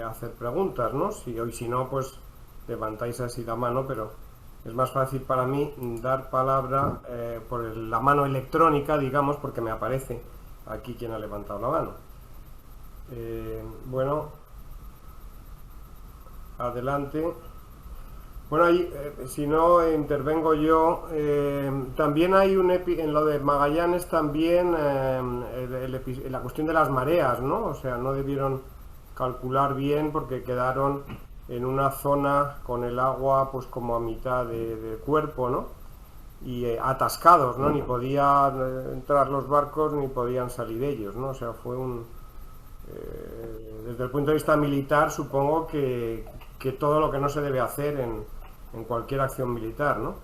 hacer preguntas, ¿no? Si no, pues levantáis así la mano, pero es más fácil para mí dar palabra por la mano electrónica, digamos, porque me aparece aquí quien ha levantado la mano. Bueno, adelante. Bueno, ahí, si no intervengo yo, también hay en lo de Magallanes también la cuestión de las mareas, ¿no? O sea, no debieron calcular bien porque quedaron en una zona con el agua pues como a mitad de cuerpo, ¿no? Y atascados, ¿no? Ni podían entrar los barcos ni podían salir ellos, ¿no? O sea, fue desde el punto de vista militar, supongo que todo lo que no se debe hacer en cualquier acción militar, ¿no?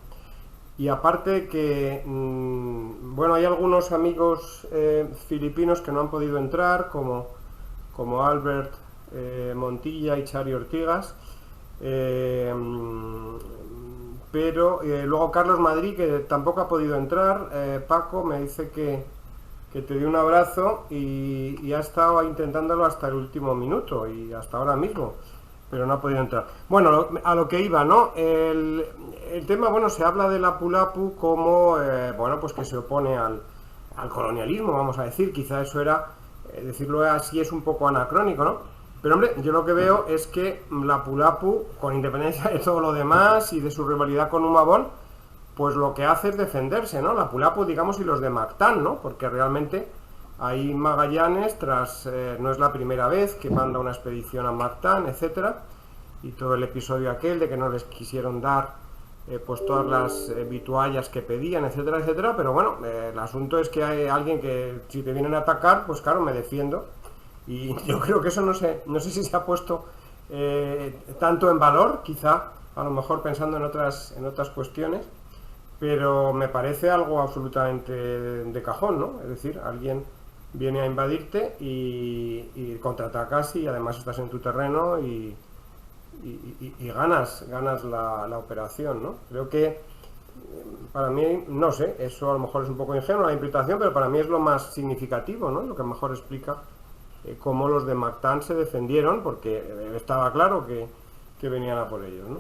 Y aparte que, bueno, hay algunos amigos filipinos que no han podido entrar, como Albert Montilla y Chari Ortigas, pero luego Carlos Madrid, que tampoco ha podido entrar. Paco me dice que te dio un abrazo y ha estado intentándolo hasta el último minuto y hasta ahora mismo, pero no ha podido entrar. Bueno, a lo que iba, ¿no? El tema, bueno, se habla de Lapu-Lapu como, bueno, pues que se opone al colonialismo, vamos a decir. Quizá eso era, decirlo así es un poco anacrónico, ¿no? Pero hombre, yo lo que veo es que Lapu-Lapu, con independencia de todo lo demás y de su rivalidad con Humabón, pues lo que hace es defenderse, ¿no? Lapu-Lapu, digamos, y los de Mactán, ¿no? Porque realmente ahí Magallanes, no es la primera vez que manda una expedición a Mactán, etcétera, y todo el episodio aquel de que no les quisieron dar pues todas las vituallas que pedían, etcétera, etcétera. Pero bueno, el asunto es que hay alguien que, si te vienen a atacar, pues claro, me defiendo. Y yo creo que eso no sé si se ha puesto tanto en valor, quizá, a lo mejor pensando en otras cuestiones, pero me parece algo absolutamente de cajón, ¿no? Es decir, alguien viene a invadirte y contraatacas y además estás en tu terreno y ganas la operación, ¿no? Creo que para mí, no sé, eso a lo mejor es un poco ingenuo la interpretación, pero para mí es lo más significativo, ¿no? Lo que mejor explica cómo los de Mactán se defendieron, porque estaba claro que venían a por ellos, ¿no?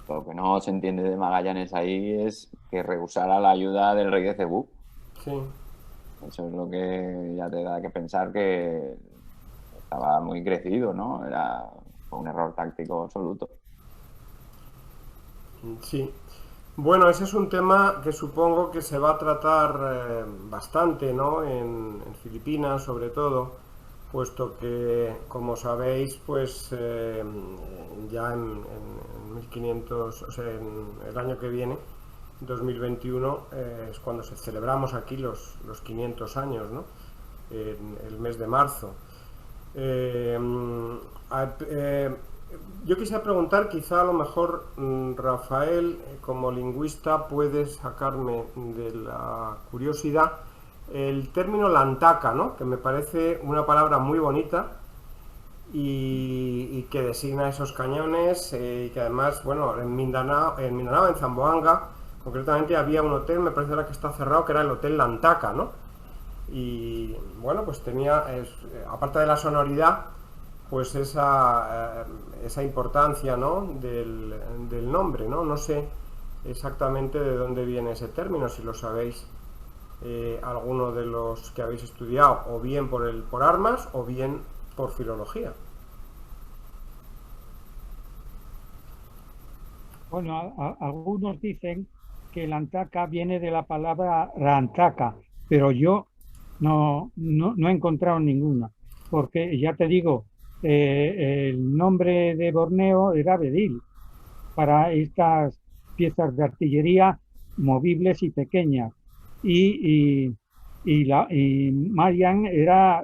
Lo que no se entiende de Magallanes ahí es que rehusara la ayuda del rey de Cebú. Sí. Eso es lo que ya te da que pensar que estaba muy crecido, ¿no? Fue un error táctico absoluto. Sí. Bueno, ese es un tema que supongo que se va a tratar bastante, ¿no? En Filipinas, sobre todo, puesto que, como sabéis, pues ya en 1500, o sea, en el año que viene, 2021, es cuando celebramos aquí los 500 años, ¿no? En el mes de marzo. Yo quisiera preguntar, quizá a lo mejor Rafael, como lingüista, puede sacarme de la curiosidad el término lantaca, ¿no? Que me parece una palabra muy bonita y que designa esos cañones y que además, bueno, en Mindanao, en Zamboanga, concretamente había un hotel, me parece ahora que está cerrado, que era el Hotel Lantaca, ¿no? Y bueno, pues tenía, aparte de la sonoridad, pues esa importancia, ¿no? del nombre, ¿no? No sé exactamente de dónde viene ese término, si lo sabéis alguno de los que habéis estudiado, o bien por armas o bien por filología. Bueno, algunos dicen que el antaca viene de la palabra rantaca, pero yo no he encontrado ninguna, porque ya te digo, el nombre de Borneo era Bedil para estas piezas de artillería movibles y pequeñas, y Marian era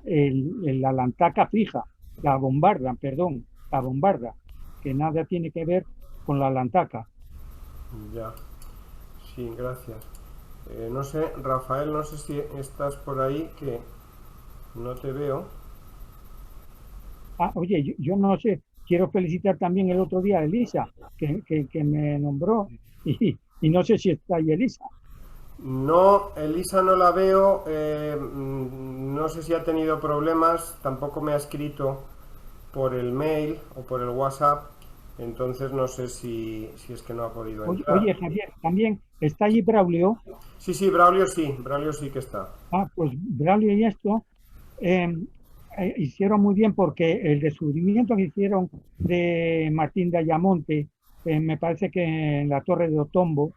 la lantaca fija, la bombarda, perdón, la bombarda, que nada tiene que ver con la lantaca. Ya, sí, gracias. No sé, Rafael, no sé si estás por ahí, que no te veo. Ah, oye, yo no sé, quiero felicitar también el otro día a Elisa, que me nombró, y no sé si está ahí Elisa. No, Elisa no la veo, no sé si ha tenido problemas, tampoco me ha escrito por el mail o por el WhatsApp, entonces no sé si es que no ha podido entrar. Oye, Javier, también está allí Braulio. Sí, sí, Braulio sí que está. Ah, pues Braulio y esto eh, hicieron muy bien porque el descubrimiento que hicieron de Martín de Ayamonte, me parece que en la Torre de Otombo,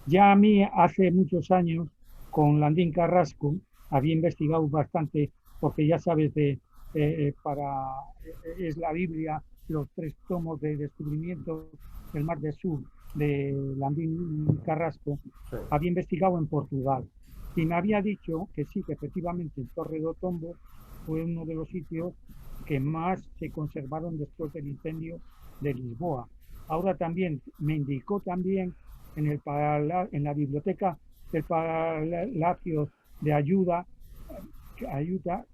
ya a mí hace muchos años con Landín Carrasco había investigado bastante, porque ya sabes, es la Biblia, los 3 tomos de descubrimiento del Mar del Sur de Landín Carrasco, Sí. había investigado en Portugal y me había dicho que sí, que efectivamente el Torre de Otombo fue uno de los sitios que más se conservaron después del incendio de Lisboa. Ahora también me indicó también en la biblioteca del Palacio de Ayuda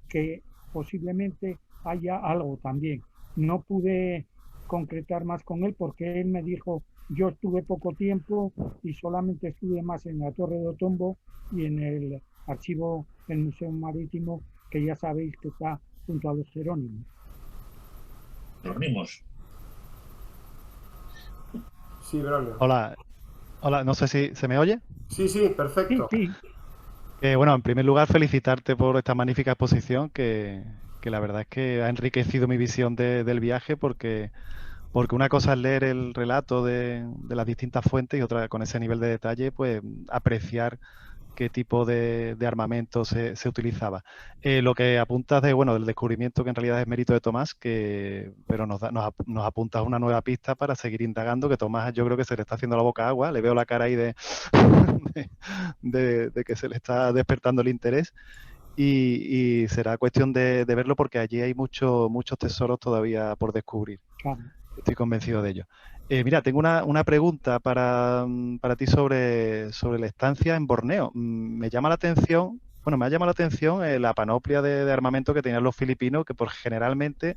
que posiblemente haya algo también. No pude concretar más con él porque él me dijo, yo estuve poco tiempo y solamente estuve más en la Torre de Otombo y en el archivo del Museo Marítimo, que ya sabéis que está junto a los Jerónimos. Dormimos. Sí, Braulio. Hola, hola, no sé si se me oye. Sí, Sí, perfecto. sí, Bueno, en primer lugar, felicitarte por esta magnífica exposición que la verdad es que ha enriquecido mi visión del viaje porque una cosa es leer el relato de las distintas fuentes y otra con ese nivel de detalle, pues apreciar qué tipo de armamento se utilizaba. Lo que apuntas del descubrimiento, que en realidad es mérito de Tomás, pero nos apuntas una nueva pista para seguir indagando, que Tomás yo creo que se le está haciendo la boca agua, le veo la cara ahí de que se le está despertando el interés. Y será cuestión de verlo porque allí hay muchos tesoros todavía por descubrir. claro. Estoy convencido de ello. Mira, tengo una pregunta para ti sobre la estancia en Borneo. Me llama la atención, me ha llamado la atención la panoplia de armamento que tenían los filipinos, que generalmente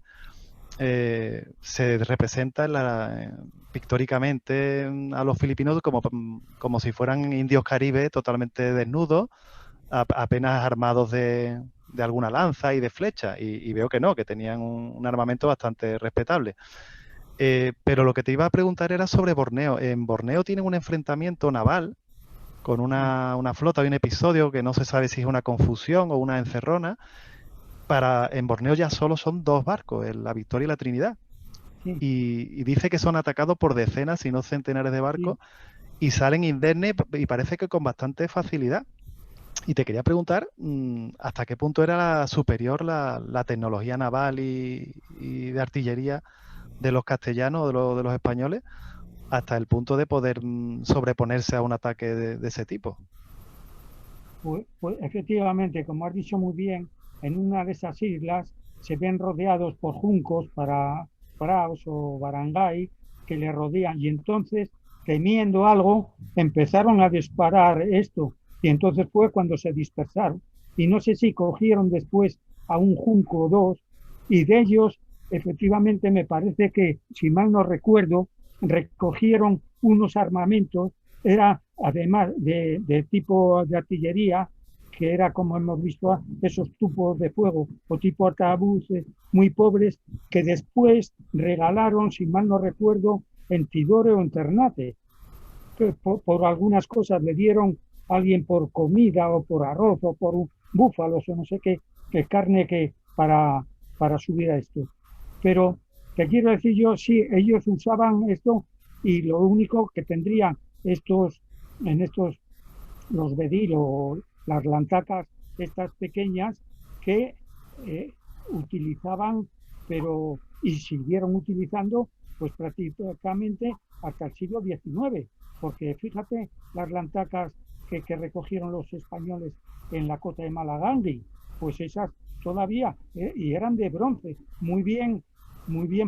se representa pictóricamente a los filipinos como si fueran indios caribes totalmente desnudos, apenas armados de alguna lanza y de flecha. Y veo que no, que tenían un armamento bastante respetable. Pero lo que te iba a preguntar era sobre Borneo. En Borneo tienen un enfrentamiento naval con una flota. Hay un episodio que no se sabe si es una confusión o una encerrona. En Borneo ya solo son 2 barcos, la Victoria y la Trinidad. Sí. Y dice que son atacados por decenas, si no centenares de barcos, y salen indemnes y parece que con bastante facilidad. Y te quería preguntar hasta qué punto era superior la tecnología naval y de artillería de los castellanos o de los españoles, hasta el punto de poder sobreponerse a un ataque de ese tipo. Pues efectivamente, como has dicho muy bien, en una de esas islas se ven rodeados por juncos, praos o barangay que le rodean, y entonces, temiendo algo, empezaron a disparar esto, y entonces fue cuando se dispersaron. Y no sé si cogieron después a un junco o 2, y de ellos, efectivamente, me parece que, si mal no recuerdo, recogieron unos armamentos, era además de tipo de artillería, que era, como hemos visto, esos tubos de fuego o tipo arcabuces muy pobres, que después regalaron, si mal no recuerdo, en Tidore o en Ternate, que por algunas cosas le dieron a alguien por comida o por arroz o por búfalos o no sé qué, que carne que para subir a esto. Pero te quiero decir yo, sí, ellos usaban esto, y lo único que tendrían los bedil o las lantacas estas pequeñas que utilizaban, y siguieron utilizando pues prácticamente hasta el siglo XIX, porque fíjate las lantacas que recogieron los españoles en la cota de Malagandi, pues esas todavía, y eran de bronce, muy bien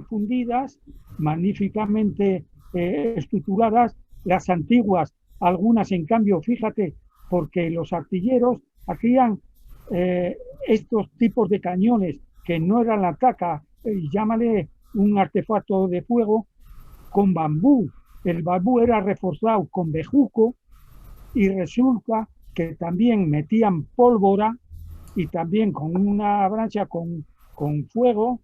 fundidas, magníficamente estructuradas. Las antiguas, algunas en cambio, fíjate, porque los artilleros hacían estos tipos de cañones que no eran la taca, llámale un artefacto de fuego, con bambú. El bambú era reforzado con bejuco y resulta que también metían pólvora y también con una brancha con fuego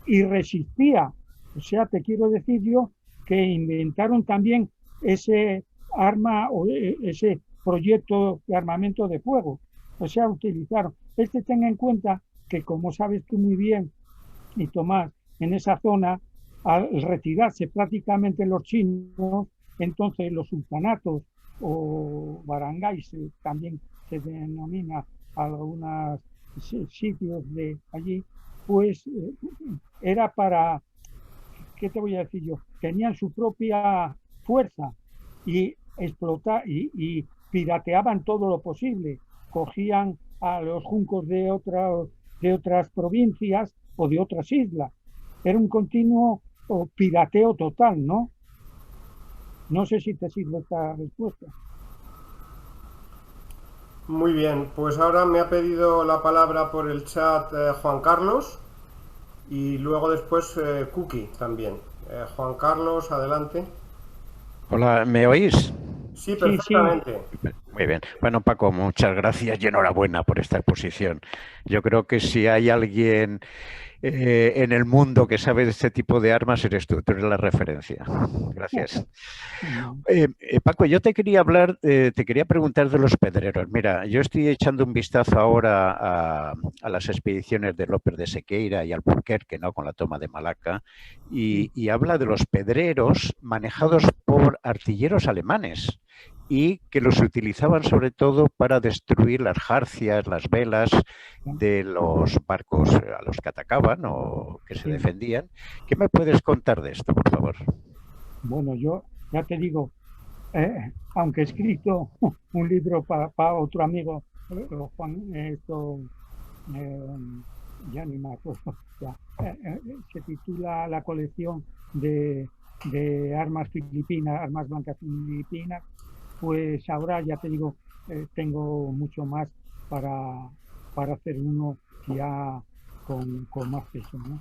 y resistía. O sea, te quiero decir yo que inventaron también ese arma o ese proyecto de armamento de fuego. O sea, utilizaron. Ten en cuenta que, como sabes tú muy bien, y Tomás, en esa zona, al retirarse prácticamente los chinos, entonces los sultanatos o barangays, también se denomina algunos sitios de allí, pues era para, ¿qué te voy a decir yo? Tenían su propia fuerza y y pirateaban todo lo posible. Cogían a los juncos de otras provincias o de otras islas. Era un continuo pirateo total, ¿no? No sé si te sirve esta respuesta. Muy bien, pues ahora me ha pedido la palabra por el chat Juan Carlos y luego después Cookie también. Juan Carlos, adelante. Hola, ¿me oís? Sí, perfectamente. Sí. Muy bien. Bueno, Paco, muchas gracias y enhorabuena por esta exposición. Yo creo que si hay alguien en el mundo que sabe de este tipo de armas, eres tú eres la referencia. Gracias. Paco, yo te quería preguntar de los pedreros. Mira, yo estoy echando un vistazo ahora a las expediciones de López de Sequeira y Alburquerque, ¿no?, con la toma de Malaca, y habla de los pedreros manejados por artilleros alemanes y que los utilizaban sobre todo para destruir las jarcias, las velas de los barcos a los que atacaban o que se defendían. ¿Qué me puedes contar de esto, por favor? Bueno, yo ya te digo, aunque he escrito un libro para otro amigo, Juan, ya ni me acuerdo, se titula La colección de armas filipinas, armas blancas filipinas, pues ahora ya te digo, tengo mucho más para hacer uno ya con más peso, ¿no?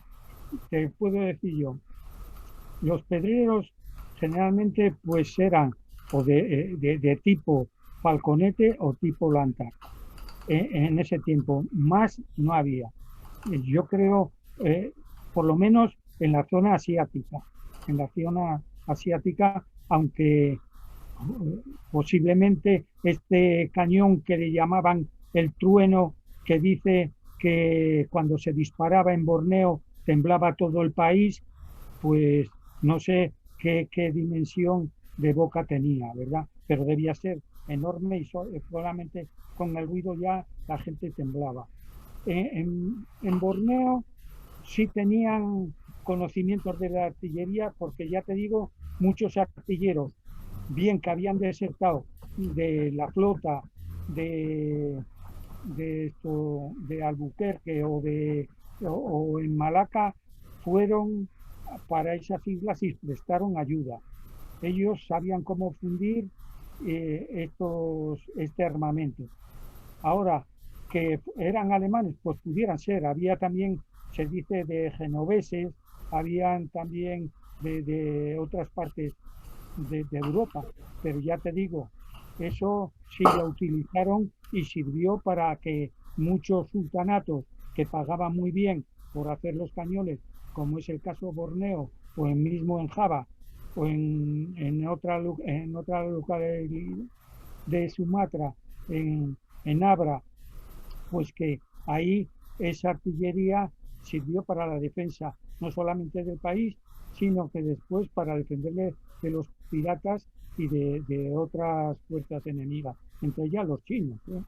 Te puedo decir yo, los pedreros generalmente pues eran o de tipo falconete o tipo lantar. En ese tiempo más no había. Yo creo, por lo menos en la zona asiática. En la zona asiática, aunque posiblemente este cañón que le llamaban el trueno, que dice que cuando se disparaba en Borneo temblaba todo el país, pues no sé qué dimensión de boca tenía, ¿verdad? Pero debía ser enorme y solamente con el ruido ya la gente temblaba. En Borneo sí tenían conocimientos de la artillería, porque ya te digo, muchos artilleros, bien que habían desertado de la flota de Albuquerque o en Malaca, fueron para esas islas y prestaron ayuda. Ellos sabían cómo fundir este armamento. Ahora, que eran alemanes, pues pudieran ser. Había también, se dice, de genoveses, habían también de otras partes de Europa, pero ya te digo, eso sí lo utilizaron y sirvió para que muchos sultanatos que pagaban muy bien por hacer los cañones, como es el caso de Borneo o mismo en Java o en otra localidad de Sumatra, en Abra, pues que ahí esa artillería sirvió para la defensa no solamente del país, sino que después para defenderle de los piratas y de otras fuerzas enemigas, entre ellas los chinos, ¿eh?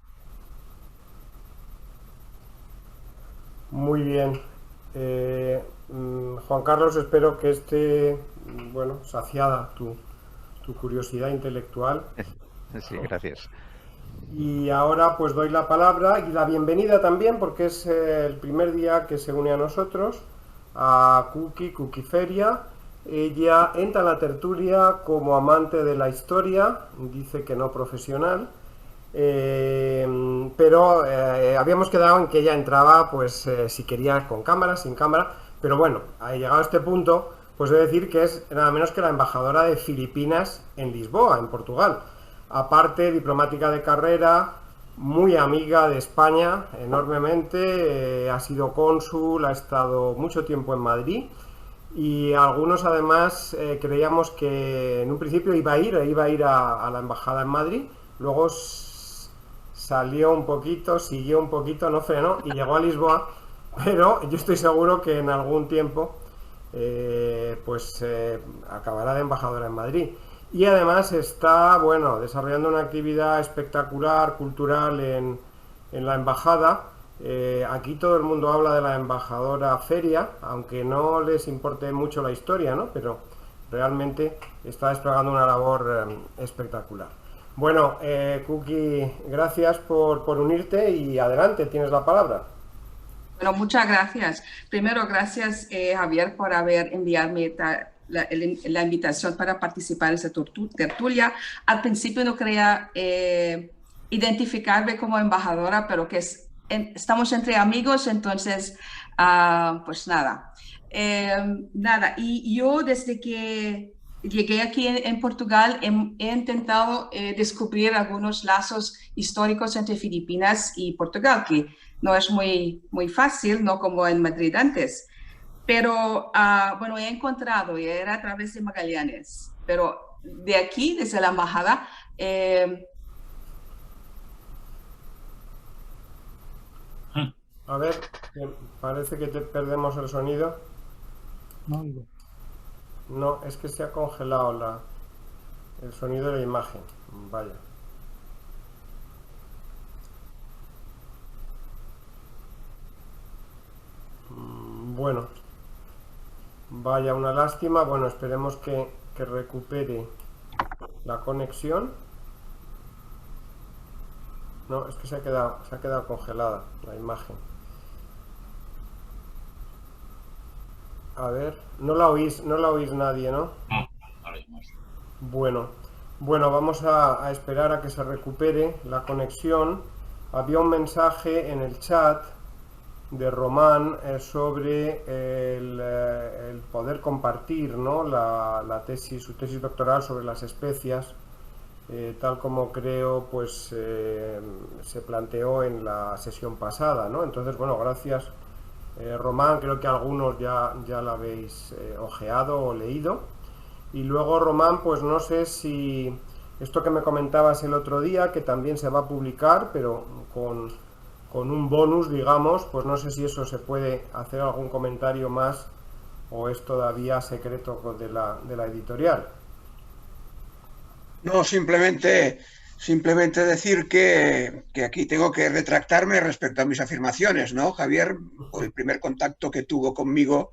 Muy bien. Juan Carlos, espero que esté, saciada tu curiosidad intelectual. Sí, gracias. Y ahora pues doy la palabra y la bienvenida también, porque es el primer día que se une a nosotros, a Cookie Feria. Ella entra en la tertulia como amante de la historia, dice que no profesional, pero habíamos quedado en que ella entraba pues si quería con cámara, sin cámara, pero bueno, llegado a este punto, pues he de decir que es nada menos que la embajadora de Filipinas en Lisboa, en Portugal. Aparte, diplomática de carrera, muy amiga de España, enormemente, ha sido cónsul, ha estado mucho tiempo en Madrid y algunos además creíamos que en un principio iba a ir a la embajada en Madrid, luego salió un poquito, siguió un poquito, no frenó y llegó a Lisboa, pero yo estoy seguro que en algún tiempo acabará de embajadora en Madrid. Y además está, bueno, desarrollando una actividad espectacular, cultural en la embajada. Aquí todo el mundo habla de la embajadora Feria, aunque no les importe mucho la historia, ¿no? Pero realmente está desplegando una labor espectacular. Bueno, Cookie, gracias por unirte y adelante, tienes la palabra. Bueno, muchas gracias. Primero, gracias Javier por haber enviarme la invitación para participar en esta tertulia. Al principio no quería identificarme como embajadora, pero que estamos entre amigos, entonces, pues nada. Y yo desde que llegué aquí en Portugal he intentado descubrir algunos lazos históricos entre Filipinas y Portugal, que no es muy fácil, no como en Madrid antes. Pero, bueno, he encontrado, y era a través de Magallanes, pero de aquí, desde la embajada, a ver, parece que perdemos el sonido. No oigo. No, es que se ha congelado el sonido de la imagen. Vaya. Bueno, vaya una lástima. Bueno, esperemos que recupere la conexión. No, es que se ha quedado congelada la imagen. A ver, no la oís nadie, ¿no? Bueno, vamos a esperar a que se recupere la conexión. Había un mensaje en el chat de Román sobre el poder compartir, ¿no? Su tesis doctoral sobre las especias, tal como creo pues se planteó en la sesión pasada, ¿no? Entonces, bueno, gracias Román, creo que algunos ya la habéis ojeado o leído. Y luego, Román, pues no sé si esto que me comentabas el otro día, que también se va a publicar, pero con un bonus, digamos, pues no sé si eso se puede hacer algún comentario más o es todavía secreto de la editorial. No, simplemente decir que aquí tengo que retractarme respecto a mis afirmaciones, ¿no? Javier, por el primer contacto que tuvo conmigo,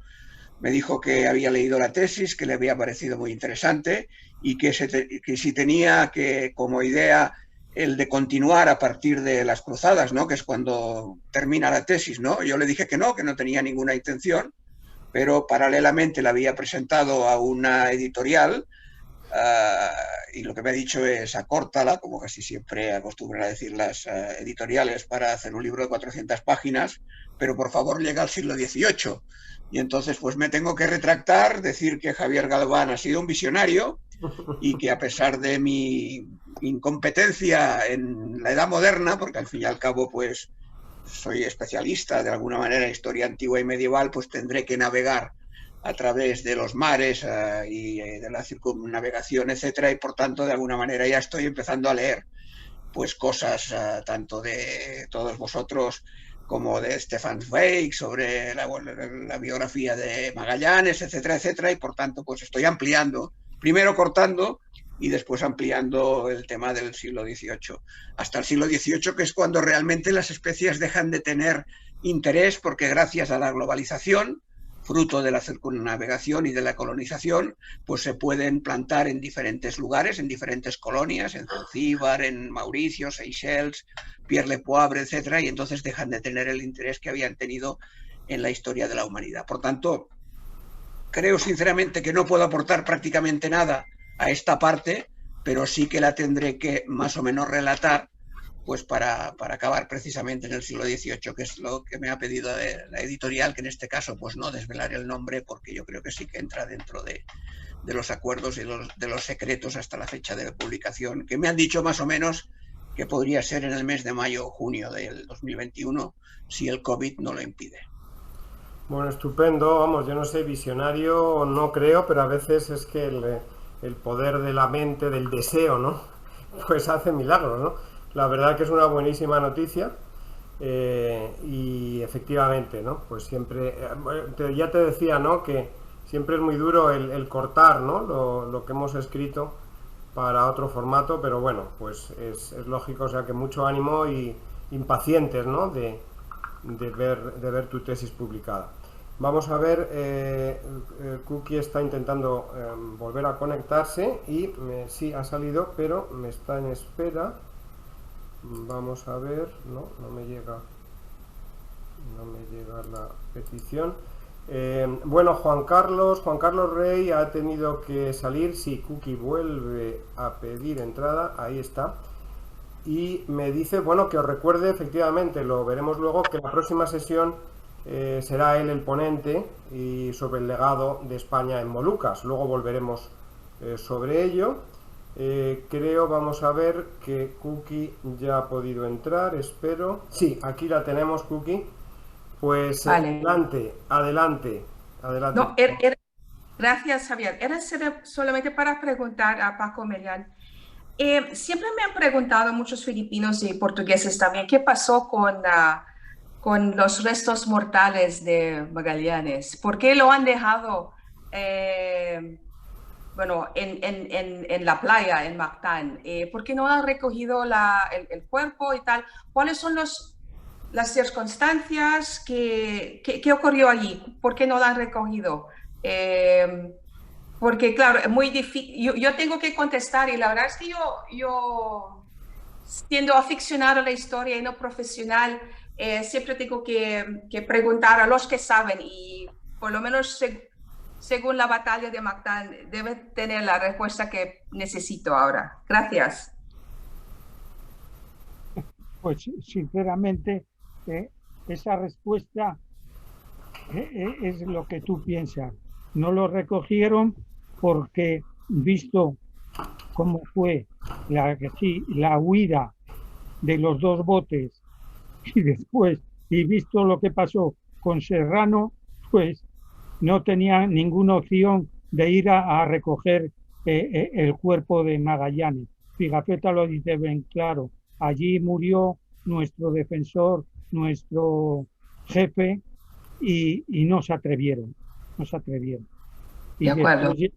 me dijo que había leído la tesis, que le había parecido muy interesante y que si tenía como idea el de continuar a partir de las cruzadas, ¿no? Que es cuando termina la tesis, ¿no? Yo le dije que no tenía ninguna intención, pero paralelamente la había presentado a una editorial y lo que me ha dicho es acórtala, como casi siempre acostumbran a decir las editoriales para hacer un libro de 400 páginas, pero por favor llega al siglo XVIII. Y entonces pues me tengo que retractar, decir que Javier Galván ha sido un visionario y que a pesar de mi incompetencia en la edad moderna, porque al fin y al cabo pues soy especialista de alguna manera en historia antigua y medieval, pues tendré que navegar a través de los mares y de la circunnavegación, etcétera, y por tanto de alguna manera ya estoy empezando a leer pues cosas tanto de todos vosotros como de Stefan Zweig sobre la biografía de Magallanes, etcétera, etcétera, y por tanto pues estoy ampliando, primero cortando y después ampliando el tema del siglo XVIII. Hasta el siglo XVIII, que es cuando realmente las especies dejan de tener interés, porque gracias a la globalización fruto de la circunnavegación y de la colonización, pues se pueden plantar en diferentes lugares, en diferentes colonias, en Zanzíbar, en Mauricio, Seychelles, Pierre-le-Poivre, etcétera, y entonces dejan de tener el interés que habían tenido en la historia de la humanidad. Por tanto, creo sinceramente que no puedo aportar prácticamente nada a esta parte, pero sí que la tendré que más o menos relatar, pues para acabar precisamente en el siglo XVIII, que es lo que me ha pedido la editorial, que en este caso pues no desvelar el nombre, porque yo creo que sí que entra dentro de los acuerdos y de los secretos hasta la fecha de publicación, que me han dicho más o menos que podría ser en el mes de mayo o junio del 2021, si el COVID no lo impide. Bueno, estupendo, vamos, yo no sé, visionario no creo, pero a veces es que el poder de la mente, del deseo, ¿no? Pues hace milagros, ¿no? La verdad que es una buenísima noticia y efectivamente, ¿no? Pues siempre, ya te decía, ¿no? Que siempre es muy duro el cortar, ¿no? Lo que hemos escrito para otro formato, pero bueno, pues es lógico, o sea que mucho ánimo y impacientes, ¿no? De ver tu tesis publicada. Vamos a ver, Cookie está intentando volver a conectarse y sí ha salido, pero me está en espera. Vamos a ver, no me llega la petición. Bueno, Juan Carlos Rey ha tenido que salir. Sí, Cookie vuelve a pedir entrada, ahí está. Y me dice, bueno, que os recuerde, efectivamente, lo veremos luego, que la próxima sesión será él el ponente y sobre el legado de España en Molucas. Luego volveremos sobre ello. Creo, vamos a ver, que Cookie ya ha podido entrar, espero. Sí, aquí la tenemos, Cookie. Pues vale. Adelante. No, gracias, Javier. Era solamente para preguntar a Paco Mellán. Siempre me han preguntado muchos filipinos y portugueses también, ¿qué pasó con los restos mortales de Magallanes? ¿Por qué lo han dejado bueno, en la playa, en Mactán? ¿Por qué no han recogido el cuerpo y tal? ¿Cuáles son las circunstancias que ocurrió allí? ¿Por qué no la han recogido? Porque, claro, es muy difícil. Yo tengo que contestar y la verdad es que yo siendo aficionado a la historia y no profesional, siempre tengo que preguntar a los que saben y por lo menos según la batalla de Mactán, debe tener la respuesta que necesito ahora. Gracias. Pues sinceramente, esa respuesta es lo que tú piensas. No lo recogieron porque, visto cómo fue la huida de los dos botes y visto lo que pasó con Serrano, pues no tenía ninguna opción de ir a recoger el cuerpo de Magallanes. Pigafetta lo dice bien claro, allí murió nuestro defensor, nuestro jefe, y no se atrevieron. Y después,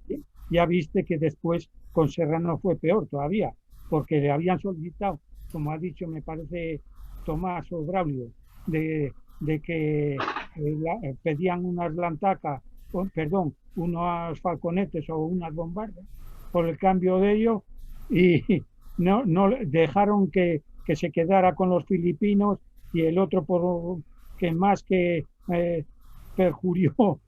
ya viste que después con Serrano fue peor todavía, porque le habían solicitado, como ha dicho, me parece Tomás o Braulio, de que pedían unas lantacas, unos falconetes o unas bombardas por el cambio de ellos, y no dejaron que se quedara con los filipinos, y el otro que más que perjurió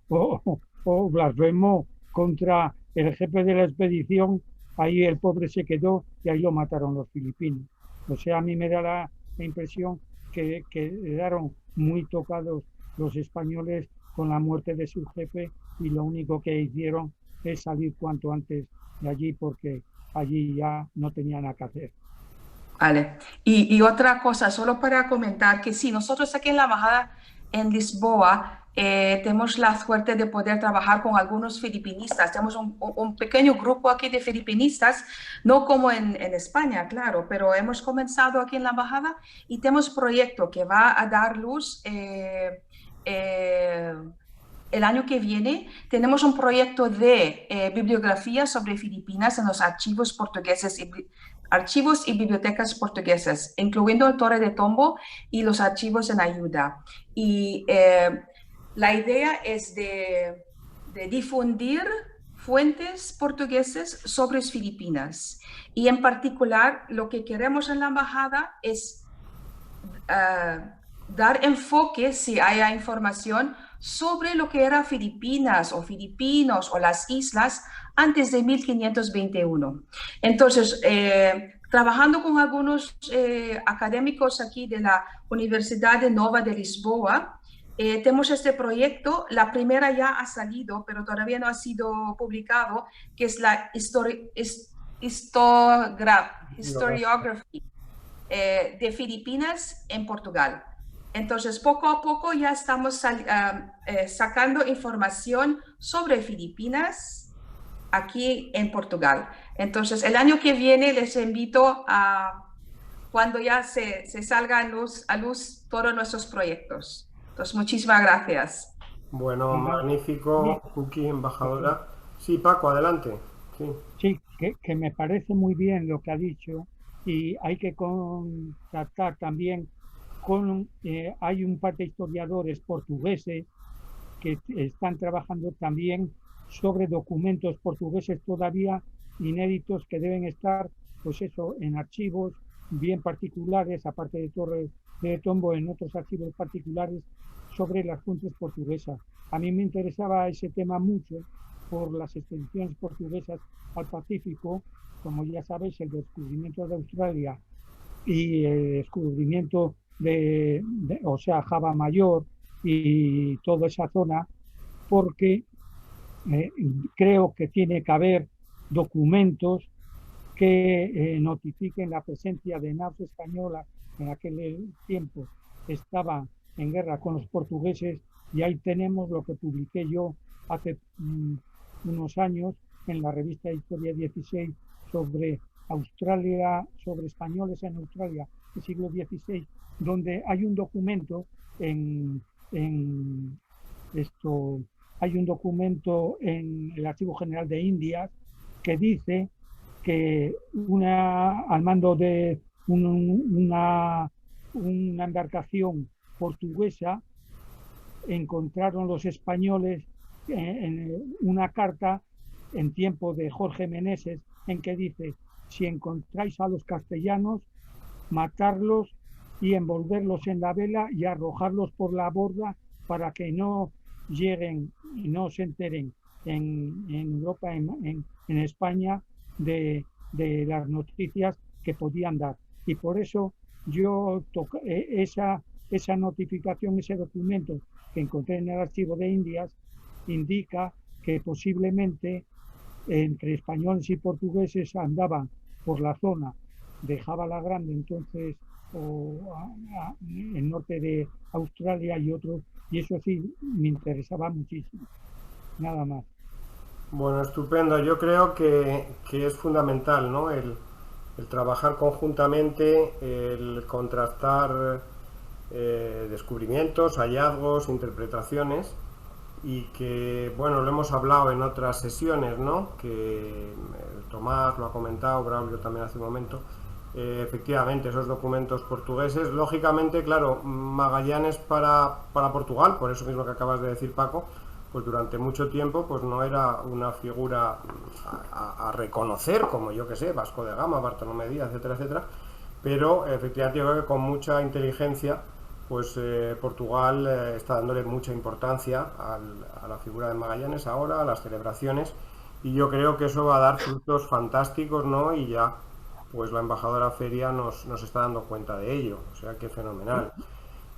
o blasfemó contra el jefe de la expedición, ahí el pobre se quedó y ahí lo mataron los filipinos. O sea, a mí me da la impresión que quedaron muy tocados los españoles con la muerte de su jefe, y lo único que hicieron es salir cuanto antes de allí, porque allí ya no tenían nada que hacer. Vale. Y otra cosa, solo para comentar que sí, nosotros aquí en la embajada en Lisboa tenemos la suerte de poder trabajar con algunos filipinistas. Tenemos un pequeño grupo aquí de filipinistas, no como en España, claro, pero hemos comenzado aquí en la embajada y tenemos un proyecto que va a dar luz el año que viene. Tenemos un proyecto de bibliografía sobre Filipinas en los archivos portugueses archivos y bibliotecas portuguesas, incluyendo el Torre de Tombo y los archivos en ayuda. Y la idea es de difundir fuentes portuguesas sobre Filipinas. Y en particular, lo que queremos en la embajada es dar enfoque, si haya información, sobre lo que era Filipinas o filipinos o las islas antes de 1521. Entonces, trabajando con algunos académicos aquí de la Universidad de Nova de Lisboa, tenemos este proyecto. La primera ya ha salido, pero todavía no ha sido publicado, que es la historiography de Filipinas en Portugal. Entonces, poco a poco ya estamos sacando información sobre Filipinas aquí en Portugal. Entonces, el año que viene les invito a cuando ya se salga a luz todos nuestros proyectos. Entonces, muchísimas gracias. Bueno, magnífico, Cookie, embajadora. Sí, Paco, adelante. Sí, que me parece muy bien lo que ha dicho, y hay que contactar también con, hay un par de historiadores portugueses que están trabajando también sobre documentos portugueses todavía inéditos que deben estar, pues eso, en archivos bien particulares, aparte de Torre de Tombo, en otros archivos particulares sobre las fuentes portuguesas. A mí me interesaba ese tema mucho por las expediciones portuguesas al Pacífico, como ya sabéis, el descubrimiento de Australia y el descubrimiento o sea, Java Mayor y toda esa zona, porque creo que tiene que haber documentos que notifiquen la presencia de naves españolas. En aquel tiempo estaban en guerra con los portugueses, y ahí tenemos lo que publiqué yo hace unos años en la revista Historia 16 sobre Australia, sobre españoles en Australia del siglo XVI, donde hay un documento hay un documento en el Archivo General de Indias que dice que al mando de una embarcación portuguesa encontraron los españoles en una carta en tiempo de Jorge Meneses, en que dice: si encontráis a los castellanos, matarlos y envolverlos en la vela y arrojarlos por la borda para que no lleguen y no se enteren en Europa, en España, de las noticias que podían dar. Y por eso yo esa notificación, ese documento que encontré en el Archivo de Indias, indica que posiblemente entre españoles y portugueses andaban por la zona de Java la Grande, entonces, el norte de Australia y otros, y eso sí me interesaba muchísimo. Nada más. Bueno, estupendo. Yo creo que es fundamental, ¿no? El trabajar conjuntamente, el contrastar descubrimientos, hallazgos, interpretaciones, y que, bueno, lo hemos hablado en otras sesiones, ¿no? Que Tomás lo ha comentado, Braulio también hace un momento. Efectivamente, esos documentos portugueses, lógicamente, claro, Magallanes para Portugal, por eso mismo que acabas de decir, Paco, pues durante mucho tiempo pues no era una figura a reconocer, como yo que sé, Vasco de Gama, Bartolomé Díaz, etcétera, etcétera, pero efectivamente yo creo que con mucha inteligencia pues Portugal está dándole mucha importancia a la figura de Magallanes ahora, a las celebraciones, y yo creo que eso va a dar frutos fantásticos, ¿no? Y ya pues la embajadora Feria nos está dando cuenta de ello, o sea que fenomenal.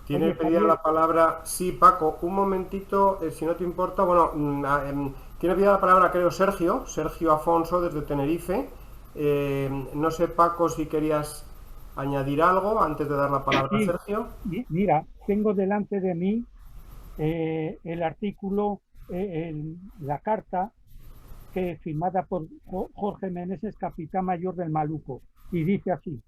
Tiene pedida la palabra, sí, Paco, un momentito, si no te importa. Bueno, tiene pedida la palabra, creo, Sergio Afonso desde Tenerife. No sé, Paco, si querías añadir algo antes de dar la palabra a Sergio. Mira, tengo delante de mí el artículo, la carta firmada por Jorge Meneses, capitán mayor del Maluco, y dice así: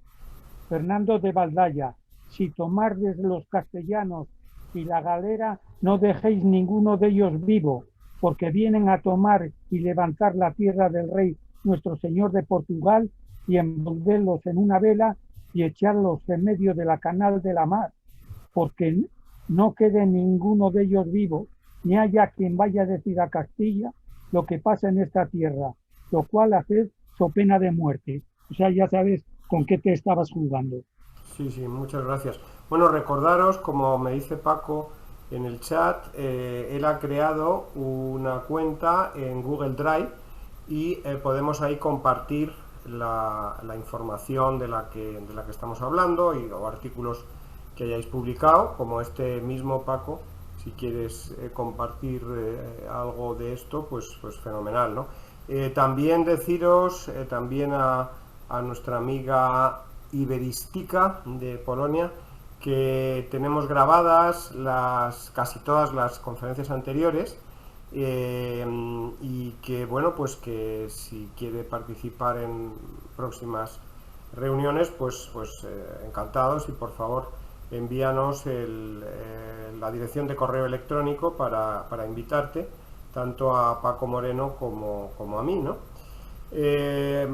Fernando de Valdaya, si tomardes los castellanos y la galera, no dejéis ninguno de ellos vivo, porque vienen a tomar y levantar la tierra del rey nuestro señor de Portugal, y envolverlos en una vela y echarlos en medio de la canal de la mar, porque no quede ninguno de ellos vivo, ni haya quien vaya a decir a Castilla lo que pasa en esta tierra, lo cual hacer so pena de muerte. O sea, ya sabes con qué te estabas jugando. Sí, sí, muchas gracias. Bueno, recordaros, como me dice Paco en el chat, él ha creado una cuenta en Google Drive y podemos ahí compartir la información de la que estamos hablando o artículos que hayáis publicado, como este mismo, Paco. Si quieres compartir algo de esto, pues fenomenal, ¿no? También deciros también a nuestra amiga Iberistica de Polonia que tenemos grabadas casi todas las conferencias anteriores y que bueno, pues que si quiere participar en próximas reuniones, pues encantados, y por favor envíanos la dirección de correo electrónico para invitarte tanto a Paco Moreno como a mí, ¿no?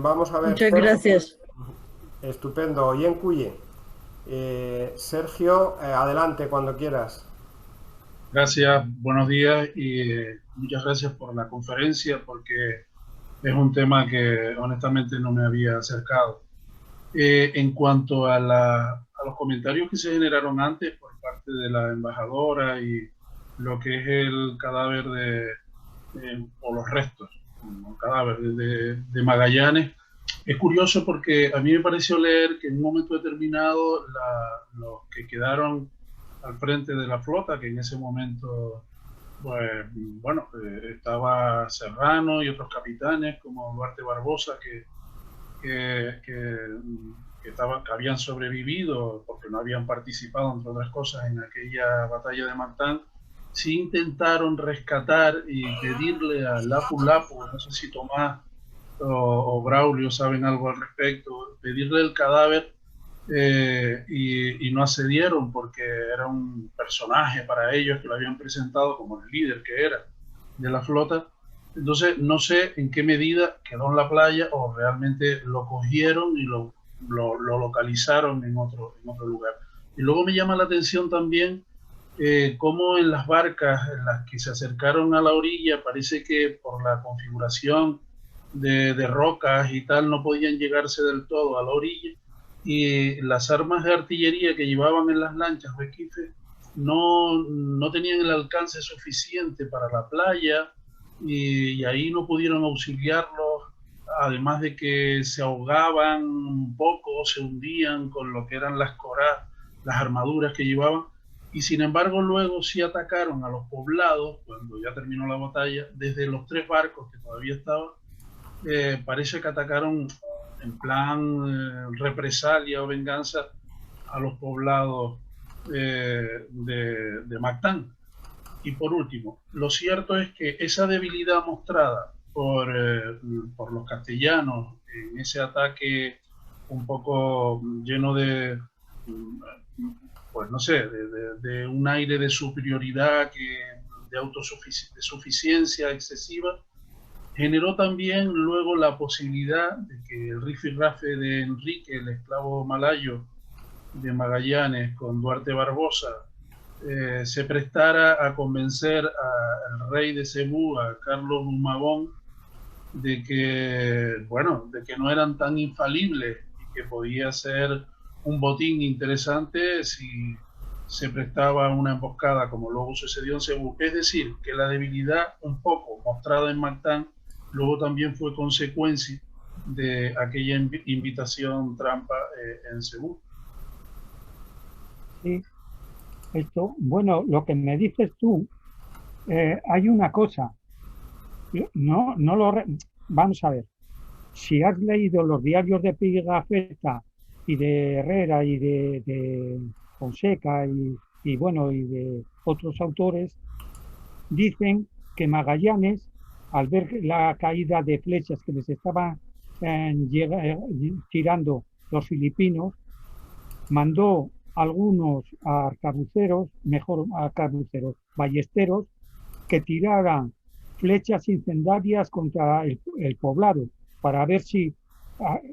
Vamos a ver. Muchas gracias. Estupendo. Y en Cuye. Sergio, adelante cuando quieras. Gracias, buenos días y muchas gracias por la conferencia, porque es un tema que honestamente no me había acercado. En cuanto a los comentarios que se generaron antes por parte de la embajadora y lo que es el cadáver o los restos, el cadáver de Magallanes, es curioso porque a mí me pareció leer que en un momento determinado los que quedaron al frente de la flota, que en ese momento, pues, bueno, estaba Serrano y otros capitanes como Duarte Barbosa que habían sobrevivido porque no habían participado, entre otras cosas, en aquella batalla de Mactán, sí intentaron rescatar y pedirle a Lapu Lapu, no sé si Tomás o Braulio saben algo al respecto, pedirle el cadáver y no accedieron porque era un personaje para ellos que lo habían presentado como el líder que era de la flota. Entonces no sé en qué medida quedó en la playa o realmente lo cogieron y lo localizaron en otro lugar. Y luego me llama la atención también cómo en las barcas en las que se acercaron a la orilla parece que por la configuración de rocas y tal no podían llegarse del todo a la orilla, y las armas de artillería que llevaban en las lanchas o esquifes no tenían el alcance suficiente para la playa y ahí no pudieron auxiliarlos, además de que se ahogaban un poco, se hundían con lo que eran las armaduras que llevaban, y sin embargo luego sí atacaron a los poblados cuando ya terminó la batalla desde los 3 barcos que todavía estaban. Parece que atacaron en plan represalia o venganza a los poblados de Mactán. Y por último, lo cierto es que esa debilidad mostrada por los castellanos en ese ataque un poco lleno de, pues no sé, de un aire de superioridad, de suficiencia excesiva, generó también luego la posibilidad de que el rifirrafe de Enrique, el esclavo malayo de Magallanes, con Duarte Barbosa, se prestara a convencer al rey de Cebú, a Carlos Humabón, de que no eran tan infalibles y que podía ser un botín interesante si se prestaba a una emboscada, como luego sucedió en Cebú. Es decir, que la debilidad un poco mostrada en Mactán luego también fue consecuencia de aquella invitación trampa en Cebú. Sí, bueno, lo que me dices tú, hay una cosa, vamos a ver, si has leído los diarios de Pigafetta y de Herrera y de Fonseca y de otros autores, dicen que Magallanes, al ver la caída de flechas que les estaban tirando los filipinos, mandó algunos ballesteros, que tiraran flechas incendiarias contra el poblado para ver si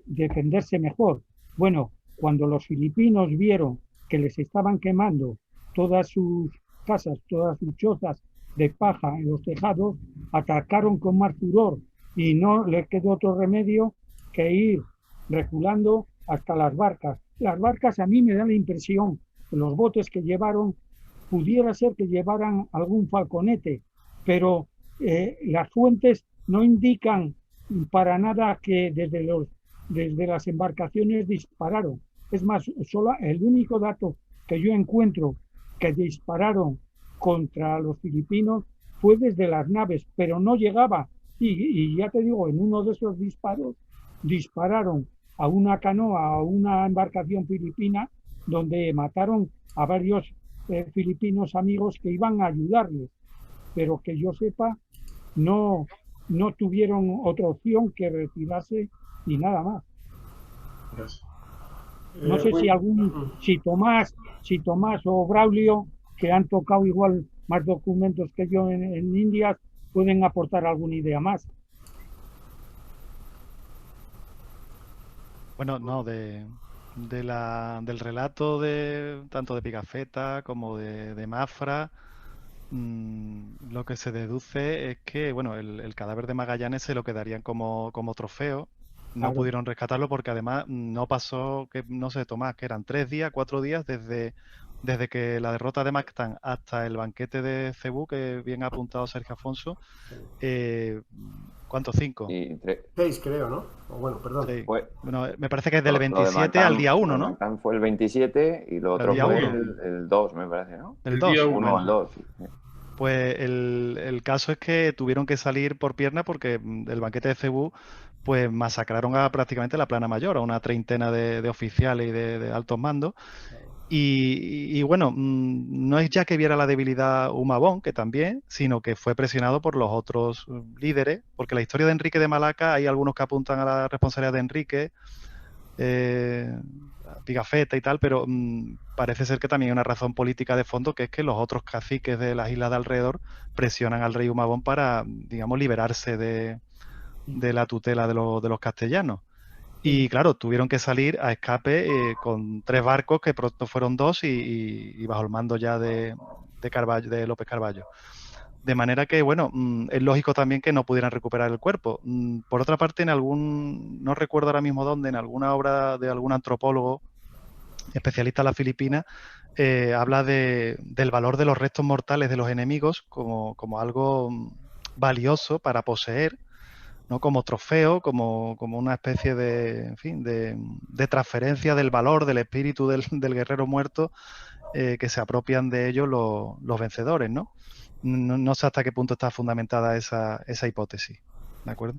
defenderse mejor. Bueno, cuando los filipinos vieron que les estaban quemando todas sus casas, todas sus chozas de paja en los tejados, atacaron con más furor y no les quedó otro remedio que ir reculando hasta las barcas. Las barcas, a mí me da la impresión que los botes que llevaron pudiera ser que llevaran algún falconete, pero las fuentes no indican para nada que desde las embarcaciones dispararon. Es más, solo el único dato que yo encuentro que dispararon contra los filipinos fue desde las naves, pero no llegaba. Y ya te digo, en uno de esos disparos dispararon a una canoa, a una embarcación filipina, donde mataron a varios filipinos amigos que iban a ayudarles, pero que yo sepa, no tuvieron otra opción que retirarse y nada más. Gracias. No sé si Tomás o Braulio, que han tocado igual más documentos que yo en Indias, pueden aportar alguna idea más. Bueno, no, del relato tanto de Pigafetta como de Mafra, lo que se deduce es que, bueno, el cadáver de Magallanes se lo quedarían como trofeo. No Claro. pudieron rescatarlo porque además no pasó, que no sé, Tomás, que eran 4 días desde que la derrota de Mactán hasta el banquete de Cebú, que bien ha apuntado Sergio Afonso. ¿Cuántos? 5. Y 6, creo, ¿no? Bueno, perdón. Sí. Fue- Bueno, me parece que es del Lo de 27 Mactán- al día 1, lo de ¿no? Mactán fue el 27 y lo otro día fue uno. el 2, me parece, ¿no? El El 2. día Uno uno. o el 2. Pues el caso es que tuvieron que salir por pierna porque el banquete de Cebú pues masacraron a prácticamente la plana mayor, a una treintena de oficiales y de altos mandos. Y bueno, no es ya que viera la debilidad Humabón, que también, sino que fue presionado por los otros líderes, porque la historia de Enrique de Malaca, hay algunos que apuntan a la responsabilidad de Enrique, Pigafetta y tal, pero parece ser que también hay una razón política de fondo, que es que los otros caciques de las islas de alrededor presionan al rey Humabón para, digamos, liberarse de la tutela de los castellanos. Y claro, tuvieron que salir a escape con 3 barcos, que pronto fueron 2 y bajo el mando ya de López Carballo. De manera que, bueno, es lógico también que no pudieran recuperar el cuerpo. Por otra parte, no recuerdo ahora mismo dónde, en alguna obra de algún antropólogo especialista en las Filipinas, habla del valor de los restos mortales de los enemigos como algo valioso para poseer, ¿no? Como trofeo, como una especie de transferencia del valor, del espíritu del guerrero muerto, que se apropian de ellos los vencedores, ¿no? No sé hasta qué punto está fundamentada esa hipótesis, ¿de acuerdo?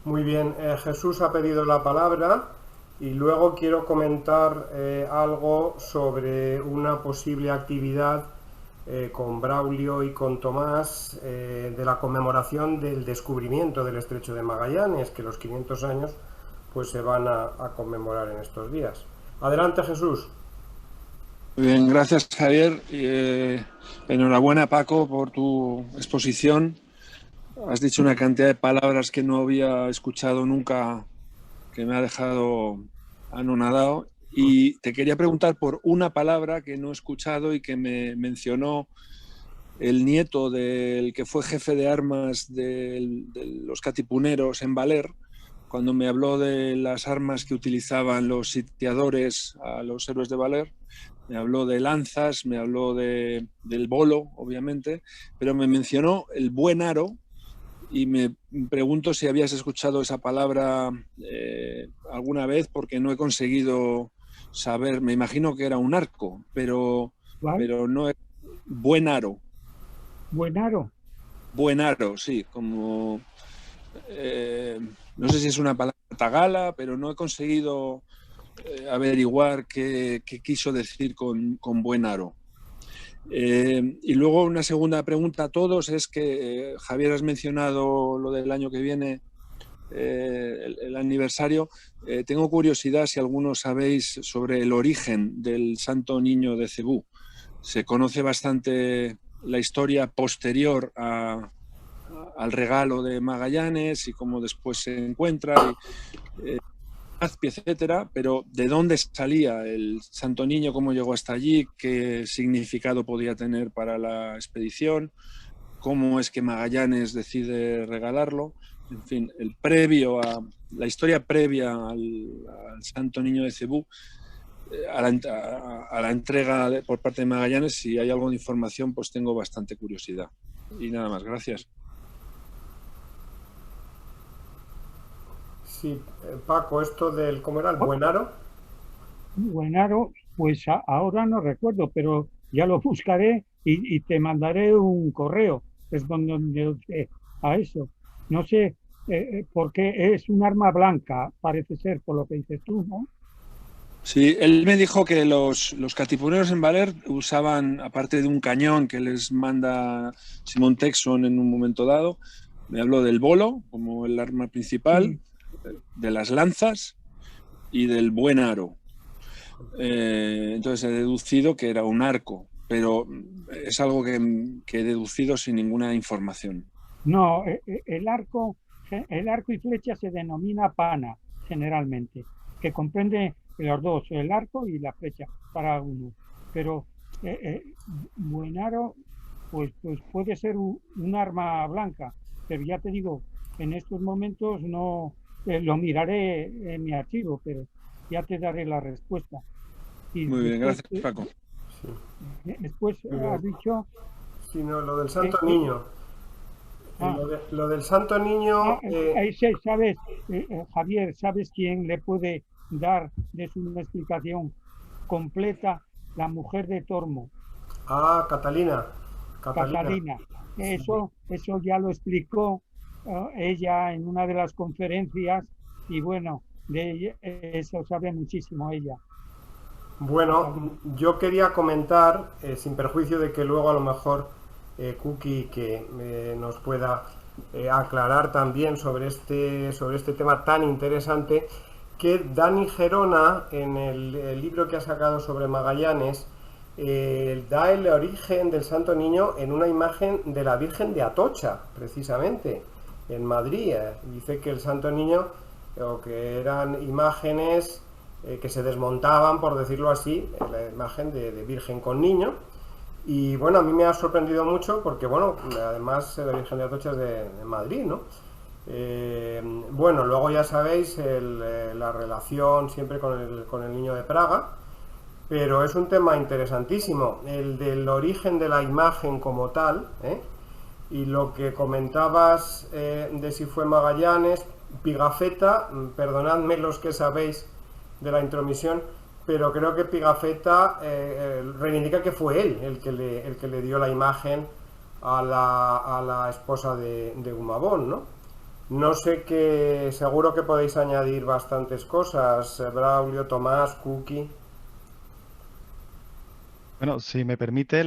Muy bien, Jesús ha pedido la palabra y luego quiero comentar algo sobre una posible actividad con Braulio y con Tomás de la conmemoración del descubrimiento del Estrecho de Magallanes, que los 500 años pues se van a conmemorar en estos días. Adelante, Jesús. Muy bien, gracias, Javier. Enhorabuena, Paco, por tu exposición. Has dicho una cantidad de palabras que no había escuchado nunca, que me ha dejado anonadado. Y te quería preguntar por una palabra que no he escuchado y que me mencionó el nieto del que fue jefe de armas de los catipuneros en Valer, cuando me habló de las armas que utilizaban los sitiadores a los héroes de Valer. Me habló de lanzas, me habló del bolo, obviamente, pero me mencionó el buen aro y me pregunto si habías escuchado esa palabra alguna vez, porque no he conseguido saber. Me imagino que era un arco, pero no es buen aro. Buen aro. Buen aro, sí, como no sé si es una palabra tagala, pero no he conseguido averiguar qué quiso decir con buen aro. Y luego una segunda pregunta a todos es que Javier, has mencionado lo del año que viene, el aniversario. Tengo curiosidad si algunos sabéis sobre el origen del Santo Niño de Cebú. Se conoce bastante la historia posterior al regalo de Magallanes y cómo después se encuentra. Legazpi, etcétera, pero ¿de dónde salía el Santo Niño? ¿Cómo llegó hasta allí? ¿Qué significado podía tener para la expedición? ¿Cómo es que Magallanes decide regalarlo? En fin, la historia previa al Santo Niño de Cebú, a la entrega por parte de Magallanes, si hay algo de información, pues tengo bastante curiosidad. Y nada más, gracias. Sí, Paco, esto del, ¿cómo era? ¿El Buenaro? Buenaro, pues ahora no recuerdo, pero ya lo buscaré y te mandaré un correo respondiendo a eso. No sé, porque es un arma blanca, parece ser, por lo que dices tú, ¿no? Sí, él me dijo que los catipuneros en Valer usaban, aparte de un cañón que les manda Simón Texon en un momento dado, me habló del bolo como el arma principal, de las lanzas y del buen aro. Entonces he deducido que era un arco, pero es algo que he deducido sin ninguna información. No, el arco y flecha se denomina pana, generalmente, que comprende los dos, el arco y la flecha para uno. Pero buenaro, pues puede ser un arma blanca, pero ya te digo, en estos momentos no lo miraré en mi archivo, pero ya te daré la respuesta. Y muy bien, gracias, Paco. Después has dicho... Sí, no, lo del Santo Niño. Lo del Santo Niño... ¿Sabes, Javier, sabes quién le puede dar una explicación completa? La mujer de Tormo. Ah, Catalina. Eso ya lo explicó ella en una de las conferencias y bueno, de ella, eso sabe muchísimo ella. Bueno, yo quería comentar, sin perjuicio de que luego a lo mejor Cookie que nos pueda aclarar también sobre este tema tan interesante, que Dani Gerona, en el libro que ha sacado sobre Magallanes, da el origen del Santo Niño en una imagen de la Virgen de Atocha, precisamente, en Madrid. Dice que el Santo Niño, o que eran imágenes que se desmontaban, por decirlo así, la imagen de Virgen con Niño. Y bueno, a mí me ha sorprendido mucho porque, bueno, además la Virgen de Atocha es de Madrid, ¿no? Bueno, luego ya sabéis la relación siempre con el Niño de Praga, pero es un tema interesantísimo, el del origen de la imagen como tal, y lo que comentabas de si fue Magallanes, Pigafetta, perdonadme los que sabéis de la intromisión, pero creo que Pigafetta reivindica que fue él el que le dio la imagen a la esposa de Humabón, ¿no? No sé qué, seguro que podéis añadir bastantes cosas, Braulio, Tomás, Cookie. Bueno, si me permite,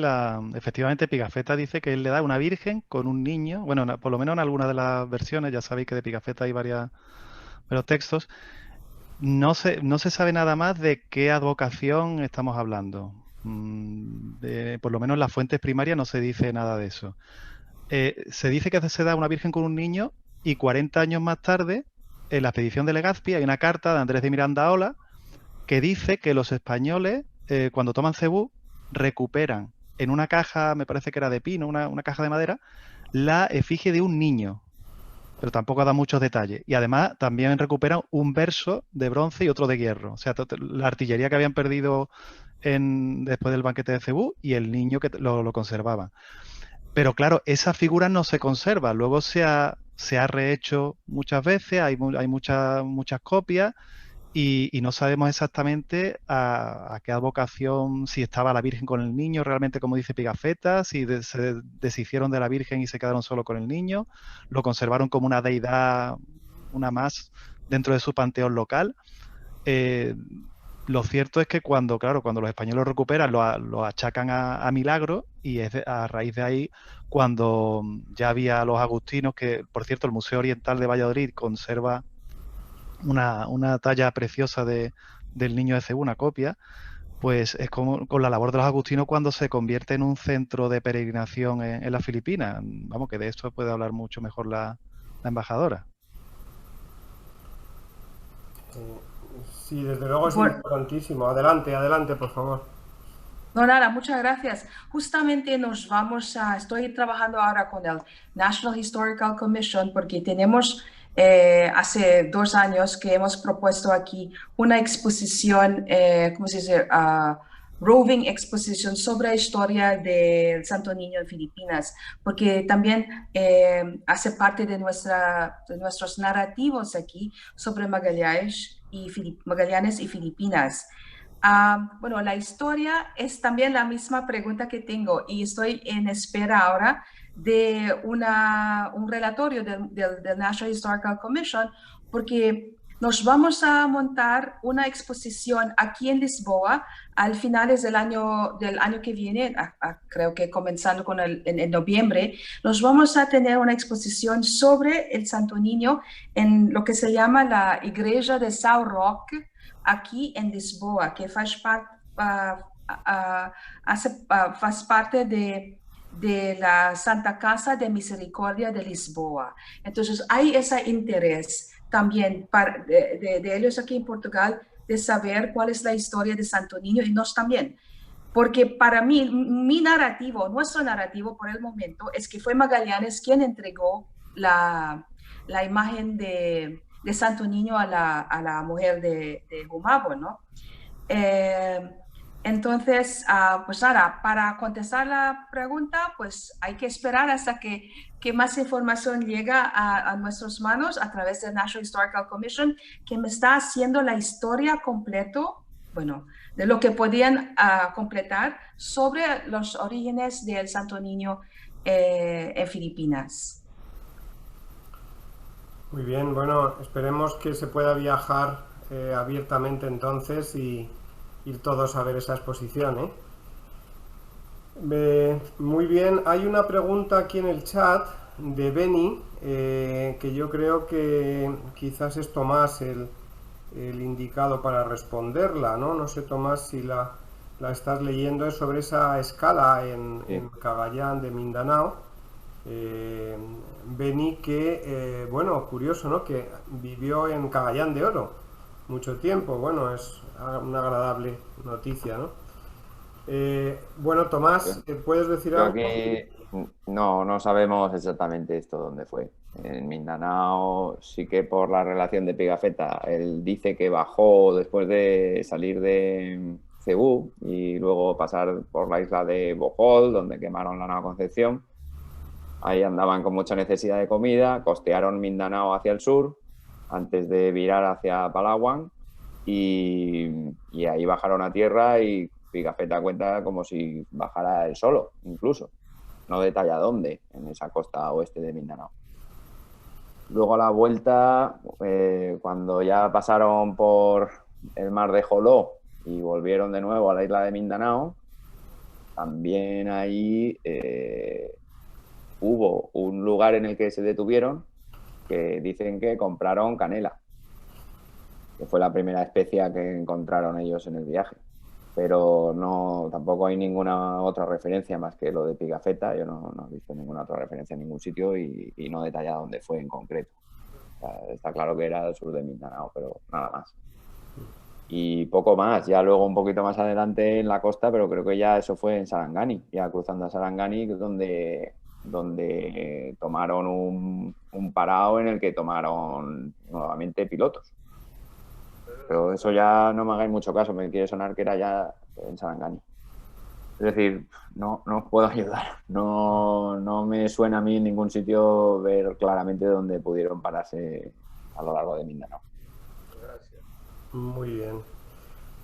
efectivamente Pigafetta dice que él le da una virgen con un niño, bueno, por lo menos en algunas de las versiones, ya sabéis que de Pigafetta hay varios textos. No se sabe nada más de qué advocación estamos hablando. Por lo menos en las fuentes primarias no se dice nada de eso. Se dice que se da una virgen con un niño y 40 años más tarde, en la expedición de Legazpi, hay una carta de Andrés de Miranda Ola que dice que los españoles, cuando toman Cebú, recuperan en una caja, me parece que era de pino, una caja de madera, la efigie de un niño. Pero tampoco da muchos detalles. Y además también recuperan un verso de bronce y otro de hierro. O sea, la artillería que habían perdido después del banquete de Cebú y el niño que lo conservaban. Pero claro, esa figura no se conserva. Luego se ha rehecho muchas veces, hay muchas copias y no sabemos exactamente a qué advocación, si estaba la Virgen con el niño, realmente como dice Pigafetta, si se deshicieron de la Virgen y se quedaron solo con el niño, lo conservaron como una deidad, una más, dentro de su panteón local. Lo cierto es que cuando los españoles lo recuperan, lo achacan a milagro y es a raíz de ahí cuando ya había los agustinos, que por cierto el Museo Oriental de Valladolid conserva una talla preciosa del niño de Cebú, una copia, pues es como con la labor de los agustinos cuando se convierte en un centro de peregrinación en las Filipinas. Vamos, que de esto puede hablar mucho mejor la embajadora. Sí, desde luego es Bueno, importantísimo. Adelante, adelante, por favor. no, nada, muchas gracias. Justamente estoy trabajando ahora con el National Historical Commission porque tenemos hace 2 años que hemos propuesto aquí una exposición, ¿cómo se dice? Roving Exposition sobre la historia del Santo Niño en Filipinas, porque también hace parte de nuestros narrativos aquí sobre Magallanes y Filipinas. Bueno, la historia es también la misma pregunta que tengo y estoy en espera ahora de un relatorio del National Historical Commission porque nos vamos a montar una exposición aquí en Lisboa al finales del año que viene, creo que comenzando en noviembre, nos vamos a tener una exposición sobre el Santo Niño en lo que se llama la Igreja de São Roque, aquí en Lisboa, que faz parte de la Santa Casa de Misericordia de Lisboa. Entonces, hay ese interés también de ellos aquí en Portugal de saber cuál es la historia de Santo Niño y nos también. Porque para mí, nuestro narrativo por el momento es que fue Magallanes quien entregó la imagen de Santo Niño a la mujer de Humabo, ¿no? Entonces, pues nada, para contestar la pregunta, pues hay que esperar hasta que más información llega a nuestras manos a través del National Historical Commission, que me está haciendo la historia completo, bueno, de lo que podían completar sobre los orígenes del Santo Niño en Filipinas. Muy bien, bueno, esperemos que se pueda viajar abiertamente entonces y ir todos a ver esa exposición, muy bien, hay una pregunta aquí en el chat de Beni, que yo creo que quizás es Tomás el indicado para responderla, ¿no? No sé, Tomás, si la estás leyendo, es sobre esa escala en Cagayán de Mindanao. Beni que, bueno, curioso, ¿no? Que vivió en Cagayán de Oro mucho tiempo, bueno, es una agradable noticia, ¿no? Bueno, Tomás, ¿puedes decir algo? Que no sabemos exactamente esto dónde fue. En Mindanao sí que por la relación de Pigafetta, él dice que bajó después de salir de Cebú y luego pasar por la isla de Bohol, donde quemaron la Nueva Concepción. Ahí andaban con mucha necesidad de comida, costearon Mindanao hacia el sur antes de virar hacia Palawan y ahí bajaron a tierra y Pigafetta cuenta como si bajara él solo, incluso. No detalla dónde, en esa costa oeste de Mindanao. Luego a la vuelta, cuando ya pasaron por el mar de Joló y volvieron de nuevo a la isla de Mindanao, también ahí hubo un lugar en el que se detuvieron que dicen que compraron canela, que fue la primera especia que encontraron ellos en el viaje. Pero tampoco hay ninguna otra referencia más que lo de Pigafetta. Yo no he visto ninguna otra referencia en ningún sitio y no detalla dónde fue en concreto. O sea, está claro que era al sur de Mindanao, pero nada más. Y poco más, ya luego un poquito más adelante en la costa, pero creo que ya eso fue en Sarangani, ya cruzando a Sarangani, donde tomaron un parao en el que tomaron nuevamente pilotos. Pero eso ya no me hagáis mucho caso, me quiere sonar que era ya en Sarangani. Es decir, no os puedo ayudar. No me suena a mí en ningún sitio ver claramente dónde pudieron pararse a lo largo de Mindanao. Gracias. Muy bien.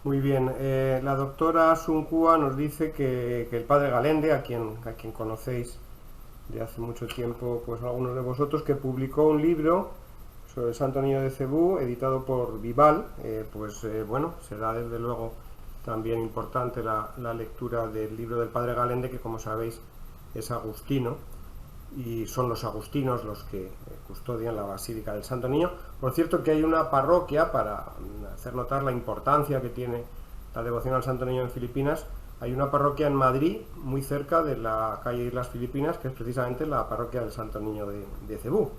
Muy bien. La doctora Suncúa nos dice que el padre Galende, a quien conocéis de hace mucho tiempo, pues algunos de vosotros, que publicó un libro sobre el Santo Niño de Cebú, editado por Vival, bueno, será desde luego también importante la lectura del libro del padre Galende, que como sabéis es agustino, y son los agustinos los que custodian la Basílica del Santo Niño. Por cierto, que hay una parroquia, para hacer notar la importancia que tiene la devoción al Santo Niño en Filipinas, hay una parroquia en Madrid, muy cerca de la calle Islas Filipinas, que es precisamente la parroquia del Santo Niño de Cebú.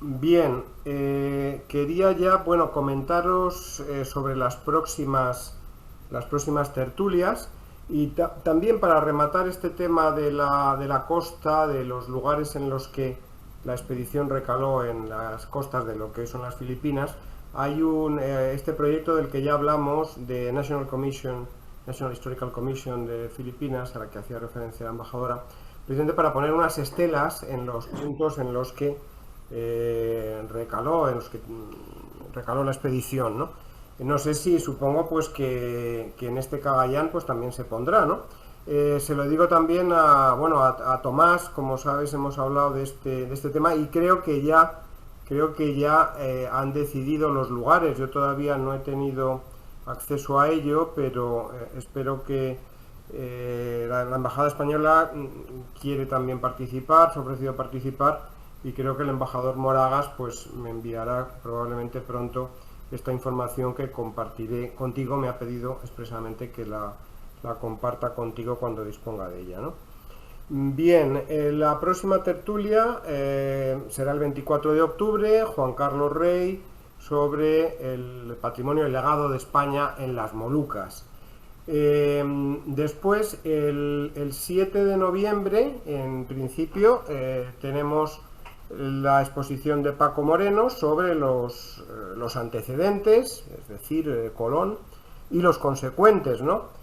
Bien, quería ya, bueno, comentaros sobre las próximas tertulias y también para rematar este tema de la costa, de los lugares en los que la expedición recaló en las costas de lo que son las Filipinas. Hay este proyecto del que ya hablamos de National Historical Commission de Filipinas, a la que hacía referencia la embajadora, precisamente para poner unas estelas en los puntos en los que recaló la expedición, ¿no? No sé si, supongo pues que en este Cagayán pues también se pondrá, ¿no? Se lo digo también a Tomás, como sabes hemos hablado de este tema y creo que ya han decidido los lugares. Yo todavía no he tenido acceso a ello, pero espero que la Embajada Española quiere también participar, se ha ofrecido participar y creo que el embajador Moragas pues me enviará probablemente pronto esta información que compartiré contigo. Me ha pedido expresamente que la comparta contigo cuando disponga de ella, ¿no? Bien, la próxima tertulia será el 24 de octubre, Juan Carlos Rey, sobre el patrimonio y legado de España en las Molucas. Después, el 7 de noviembre, en principio, tenemos la exposición de Paco Moreno sobre los antecedentes, es decir, Colón, y los consecuentes, ¿no?,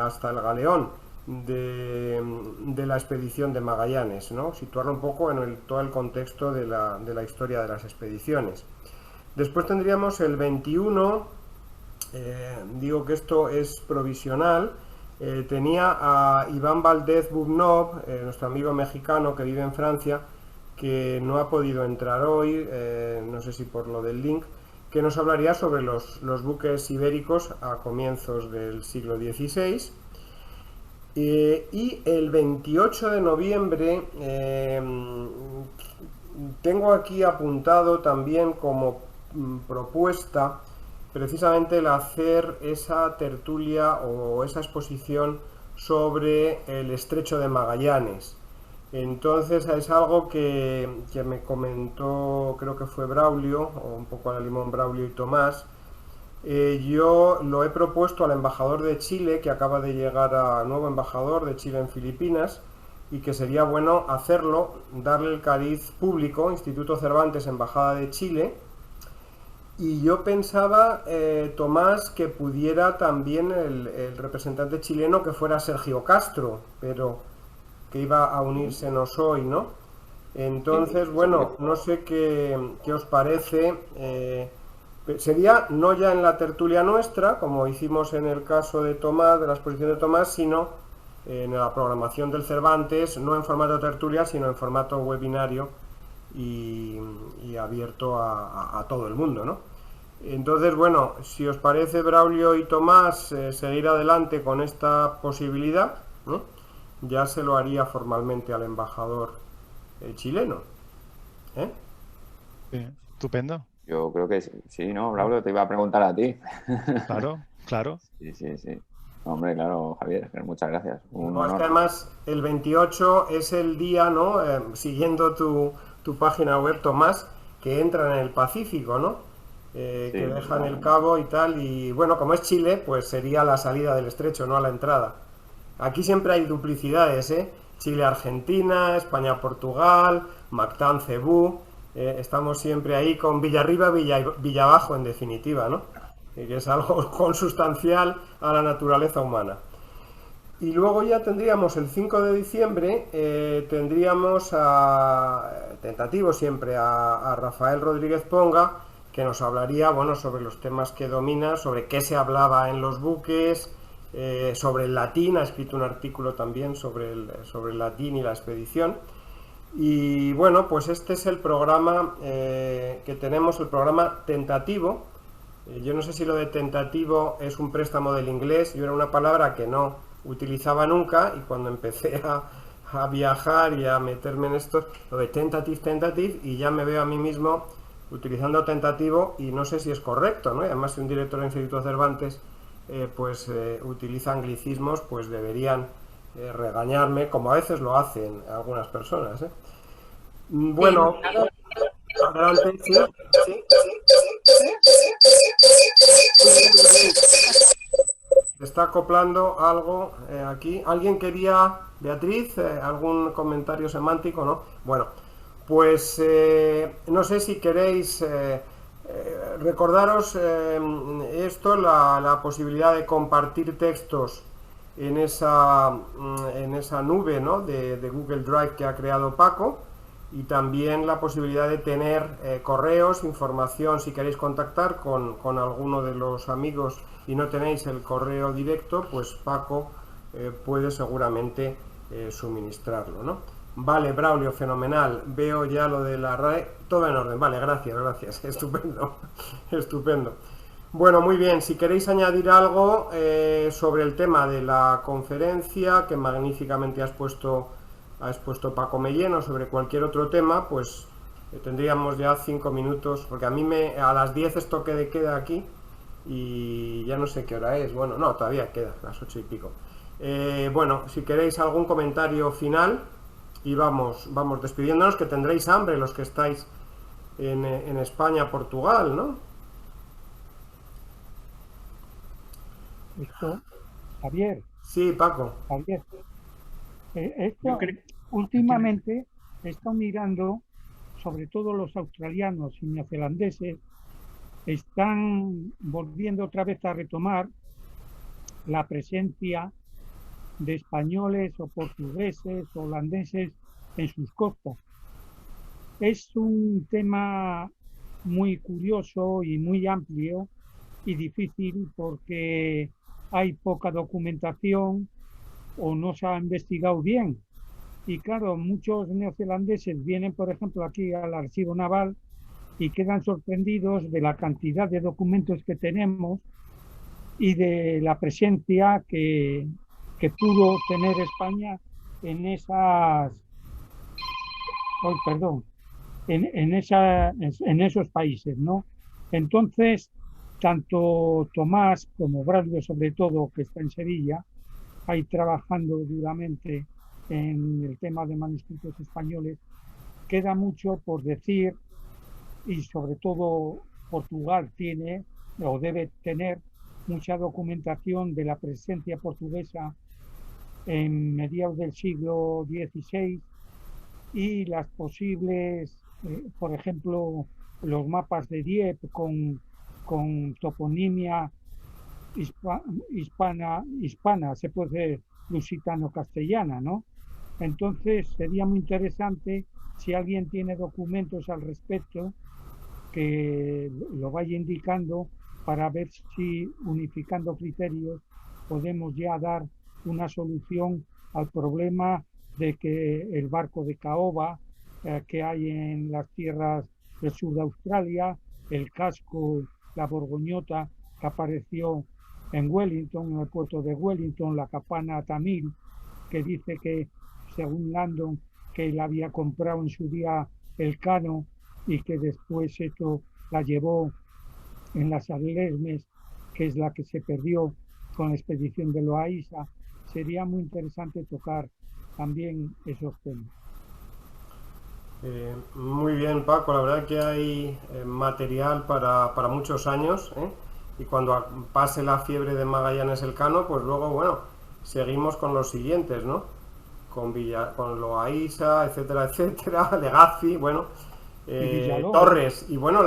hasta el galeón de la expedición de Magallanes, ¿no?, situarlo un poco en todo el contexto de la historia de las expediciones. Después tendríamos el 21, digo que esto es provisional, tenía a Iván Valdez Bubnov, nuestro amigo mexicano que vive en Francia, que no ha podido entrar hoy, no sé si por lo del link, que nos hablaría sobre los buques ibéricos a comienzos del siglo XVI. Y el 28 de noviembre tengo aquí apuntado también como propuesta precisamente el hacer esa tertulia o esa exposición sobre el Estrecho de Magallanes. Entonces es algo que me comentó, creo que fue Braulio, o un poco a la limón Braulio y Tomás. Yo lo he propuesto al embajador de Chile, que acaba de llegar nuevo embajador de Chile en Filipinas, y que sería bueno hacerlo, darle el cariz público, Instituto Cervantes, Embajada de Chile. Y yo pensaba, Tomás, que pudiera también el representante chileno, que fuera Sergio Castro, pero que iba a unírsenos hoy, ¿no? Entonces, bueno, no sé qué os parece. Sería no ya en la tertulia nuestra, como hicimos en el caso de Tomás, de la exposición de Tomás, sino en la programación del Cervantes, no en formato tertulia, sino en formato webinario y abierto a todo el mundo, ¿no? Entonces, bueno, si os parece, Braulio y Tomás, seguir adelante con esta posibilidad, ¿no?, ya se lo haría formalmente al embajador chileno. Estupendo. Yo creo que sí, ¿no, Braulio? Te iba a preguntar a ti. Claro, claro. Sí. Hombre, claro, Javier, muchas gracias. No, es que además el 28 es el día, ¿no?, siguiendo tu página web, Tomás, que entran en el Pacífico, ¿no? Que dejan el cabo y tal, y bueno, como es Chile, pues sería la salida del estrecho, no a la entrada. Aquí siempre hay duplicidades, Chile-Argentina, España-Portugal, Mactán-Cebú, estamos siempre ahí con Villarriba, Villabajo, en definitiva, ¿no? Que es algo consustancial a la naturaleza humana. Y luego ya tendríamos el 5 de diciembre, tendríamos tentativo siempre a Rafael Rodríguez Ponga, que nos hablaría, bueno, sobre los temas que domina, sobre qué se hablaba en los buques, sobre el latín. Ha escrito un artículo también sobre el latín y la expedición. Y bueno, pues este es el programa que tenemos, el programa tentativo. Yo no sé si lo de tentativo es un préstamo del inglés. Yo era una palabra que no utilizaba nunca, y cuando empecé a viajar y a meterme en esto, lo de tentative, y ya me veo a mí mismo utilizando tentativo, y no sé si es correcto, ¿no? Y además, si un director del Instituto Cervantes utiliza anglicismos, pues deberían regañarme, como a veces lo hacen algunas personas, Bueno, Adelante, sí. Se está acoplando algo aquí. ¿Alguien quería, Beatriz, algún comentario semántico, no? Bueno, pues no sé si queréis recordaros esto, la posibilidad de compartir textos en esa nube, ¿no?, de Google Drive que ha creado Paco, y también la posibilidad de tener correos, información, si queréis contactar con alguno de los amigos y no tenéis el correo directo, pues Paco puede seguramente suministrarlo, ¿no? Vale, Braulio, fenomenal. Veo ya lo de la RAE, todo en orden. Vale, gracias, estupendo, estupendo. Bueno, muy bien, si queréis añadir algo sobre el tema de la conferencia, que magníficamente ha expuesto Paco Mellén, o sobre cualquier otro tema, pues tendríamos ya 5 minutos, porque a las 10 es toque de queda aquí, y ya no sé qué hora es. Bueno, no, todavía queda, las 8 y pico. Bueno, si queréis algún comentario final, y vamos despidiéndonos, que tendréis hambre los que estáis en España, Portugal, ¿no? Esto, Javier. Sí, Paco. Javier. Esto, últimamente he estado mirando, sobre todo los australianos y neozelandeses, están volviendo otra vez a retomar la presencia de españoles o portugueses o holandeses en sus costas. Es un tema muy curioso y muy amplio y difícil porque hay poca documentación o no se ha investigado bien. Y claro, muchos neozelandeses vienen, por ejemplo, aquí al Archivo Naval y quedan sorprendidos de la cantidad de documentos que tenemos y de la presencia que pudo tener España en en esos países, ¿no? Entonces, tanto Tomás como Braulio, sobre todo, que está en Sevilla, ahí trabajando duramente en el tema de manuscritos españoles, queda mucho por decir, y sobre todo Portugal tiene o debe tener mucha documentación de la presencia portuguesa en mediados del siglo XVI y las posibles, por ejemplo, los mapas de Dieppe con toponimia hispana, se puede decir lusitano-castellana, ¿no? Entonces sería muy interesante si alguien tiene documentos al respecto que lo vaya indicando para ver si unificando criterios podemos ya dar una solución al problema de que el barco de caoba que hay en las tierras del sur de Australia, el casco, la borgoñota que apareció en Wellington, en el puerto de Wellington, la capana tamil, que dice que, según Landon, que él había comprado en su día el Cano y que después esto la llevó en las Alesmes, que es la que se perdió con la expedición de Loaiza. Sería muy interesante tocar también esos temas. Muy bien, Paco, la verdad que hay material para muchos años, ¿eh? Y cuando pase la fiebre de Magallanes Elcano, pues luego, bueno, seguimos con los siguientes, ¿no? Con Loaiza, etcétera, etcétera, Legazpi, bueno, Torres, y bueno,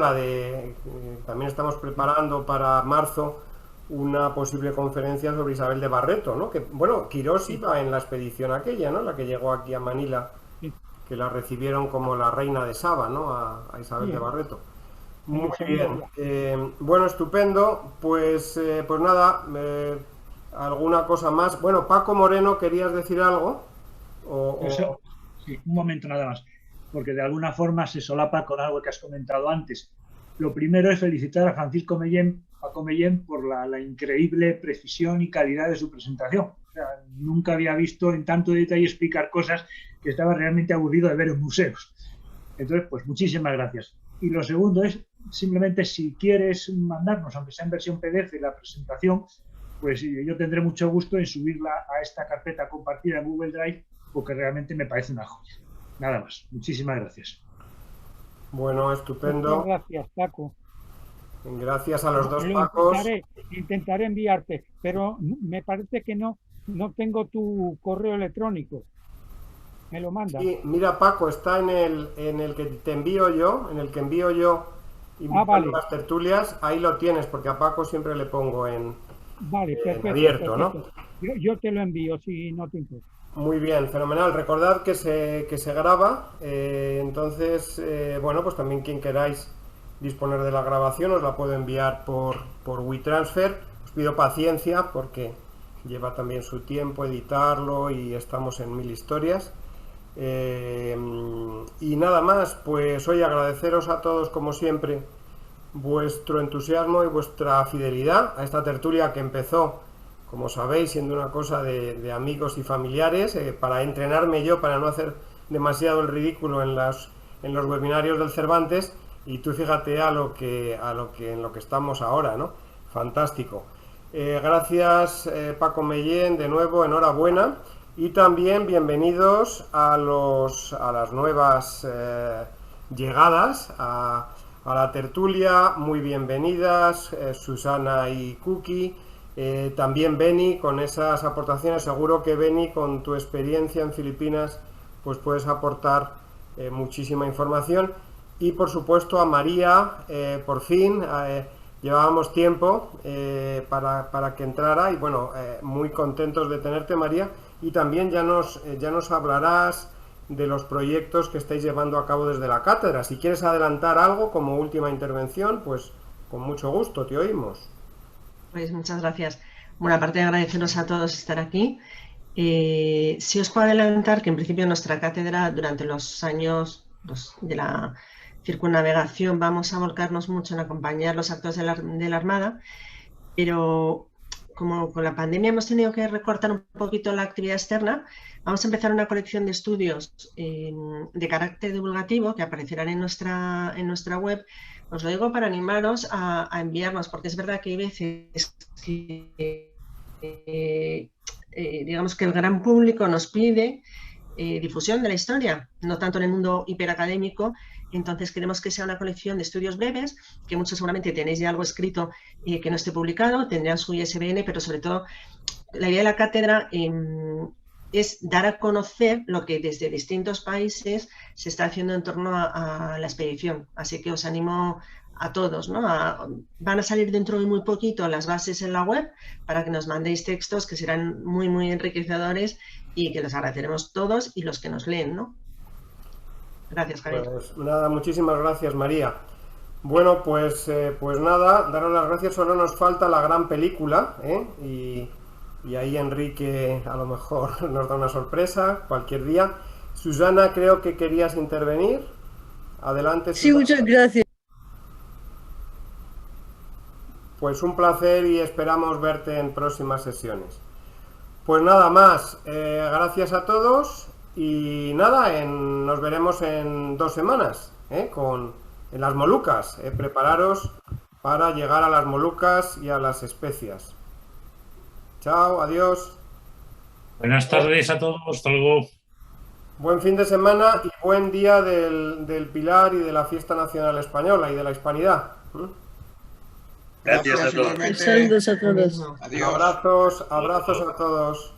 también estamos preparando para marzo una posible conferencia sobre Isabel de Barreto, ¿no? Que, bueno, Quirós iba en la expedición aquella, ¿no? La que llegó aquí a Manila, que la recibieron como la reina de Saba, ¿no? A Isabel de Barreto. Muy bien. Bueno, estupendo. Pues nada, ¿alguna cosa más? Bueno, Paco Moreno, ¿querías decir algo? Sí, un momento nada más, porque de alguna forma se solapa con algo que has comentado antes. Lo primero es felicitar a Francisco Paco Mellén, por la increíble precisión y calidad de su presentación. O sea, nunca había visto en tanto detalle explicar cosas que estaba realmente aburrido de ver en museos. Entonces, pues muchísimas gracias. Y lo segundo es, simplemente si quieres mandarnos, aunque sea en versión PDF, la presentación, pues yo tendré mucho gusto en subirla a esta carpeta compartida en Google Drive, porque realmente me parece una joya. Nada más. Muchísimas gracias. Bueno, estupendo. Muchas gracias, Paco. Gracias a los dos Pacos. Intentaré enviarte, pero me parece que no tengo tu correo electrónico. ¿Me lo mandas? Sí, mira, Paco, está en el que te envío yo, en el que envío yo vale. Las tertulias, ahí lo tienes, porque a Paco siempre le pongo en abierto, perfecto. ¿No? Yo te lo envío, si no te importa. Muy bien, fenomenal. Recordad que se graba, entonces, bueno, pues también quien queráis disponer de la grabación os la puedo enviar por WeTransfer. Os pido paciencia porque lleva también su tiempo editarlo y estamos en 1000 historias. Y nada más, pues hoy agradeceros a todos como siempre vuestro entusiasmo y vuestra fidelidad a esta tertulia que empezó, como sabéis, siendo una cosa de amigos y familiares, para entrenarme yo, para no hacer demasiado el ridículo en los webinarios del Cervantes, y tú fíjate en lo que estamos ahora, ¿no? Fantástico. Gracias, Paco Mellén, de nuevo, enhorabuena. Y también bienvenidos a las nuevas llegadas a la tertulia. Muy bienvenidas, Susana y Cookie. También Beni, con esas aportaciones. Seguro que Beni, con tu experiencia en Filipinas, pues puedes aportar muchísima información. Y por supuesto a María, por fin, llevábamos tiempo para que entrara, y bueno, muy contentos de tenerte, María. Y también ya nos hablarás de los proyectos que estáis llevando a cabo desde la cátedra. Si quieres adelantar algo como última intervención, pues con mucho gusto, te oímos. Pues muchas gracias. Bueno, aparte de agradeceros a todos estar aquí, sí os puedo adelantar que en principio nuestra cátedra durante los años de la circunnavegación vamos a volcarnos mucho en acompañar los actos de la Armada, pero como con la pandemia hemos tenido que recortar un poquito la actividad externa, vamos a empezar una colección de estudios de carácter divulgativo que aparecerán en nuestra web. Os lo digo para animaros a enviarnos, porque es verdad que hay veces que digamos que el gran público nos pide difusión de la historia, no tanto en el mundo hiperacadémico. Entonces queremos que sea una colección de estudios breves, que muchos seguramente tenéis ya algo escrito que no esté publicado, tendrán su ISBN, pero sobre todo la idea de la cátedra es dar a conocer lo que desde distintos países se está haciendo en torno a la expedición. Así que os animo a todos, ¿no? Van a salir dentro de muy poquito las bases en la web para que nos mandéis textos que serán muy, muy enriquecedores y que los agradeceremos todos y los que nos leen, ¿no? Gracias, Javier. Pues nada, muchísimas gracias, María. Bueno, pues nada, daros las gracias. Solo nos falta la gran película, y ahí Enrique a lo mejor nos da una sorpresa cualquier día. Susana, creo que querías intervenir. Adelante, Susana. Sí, muchas gracias. Pues un placer y esperamos verte en próximas sesiones. Pues nada más, gracias a todos y nada, nos veremos en 2 semanas en las Molucas. Prepararos para llegar a las Molucas y a las Especias. Chao, adiós. Buenas tardes a todos, hasta luego. Buen fin de semana y buen día del Pilar y de la Fiesta Nacional Española y de la Hispanidad. Gracias a todos. Saludos a todos. Adiós. Abrazos a todos.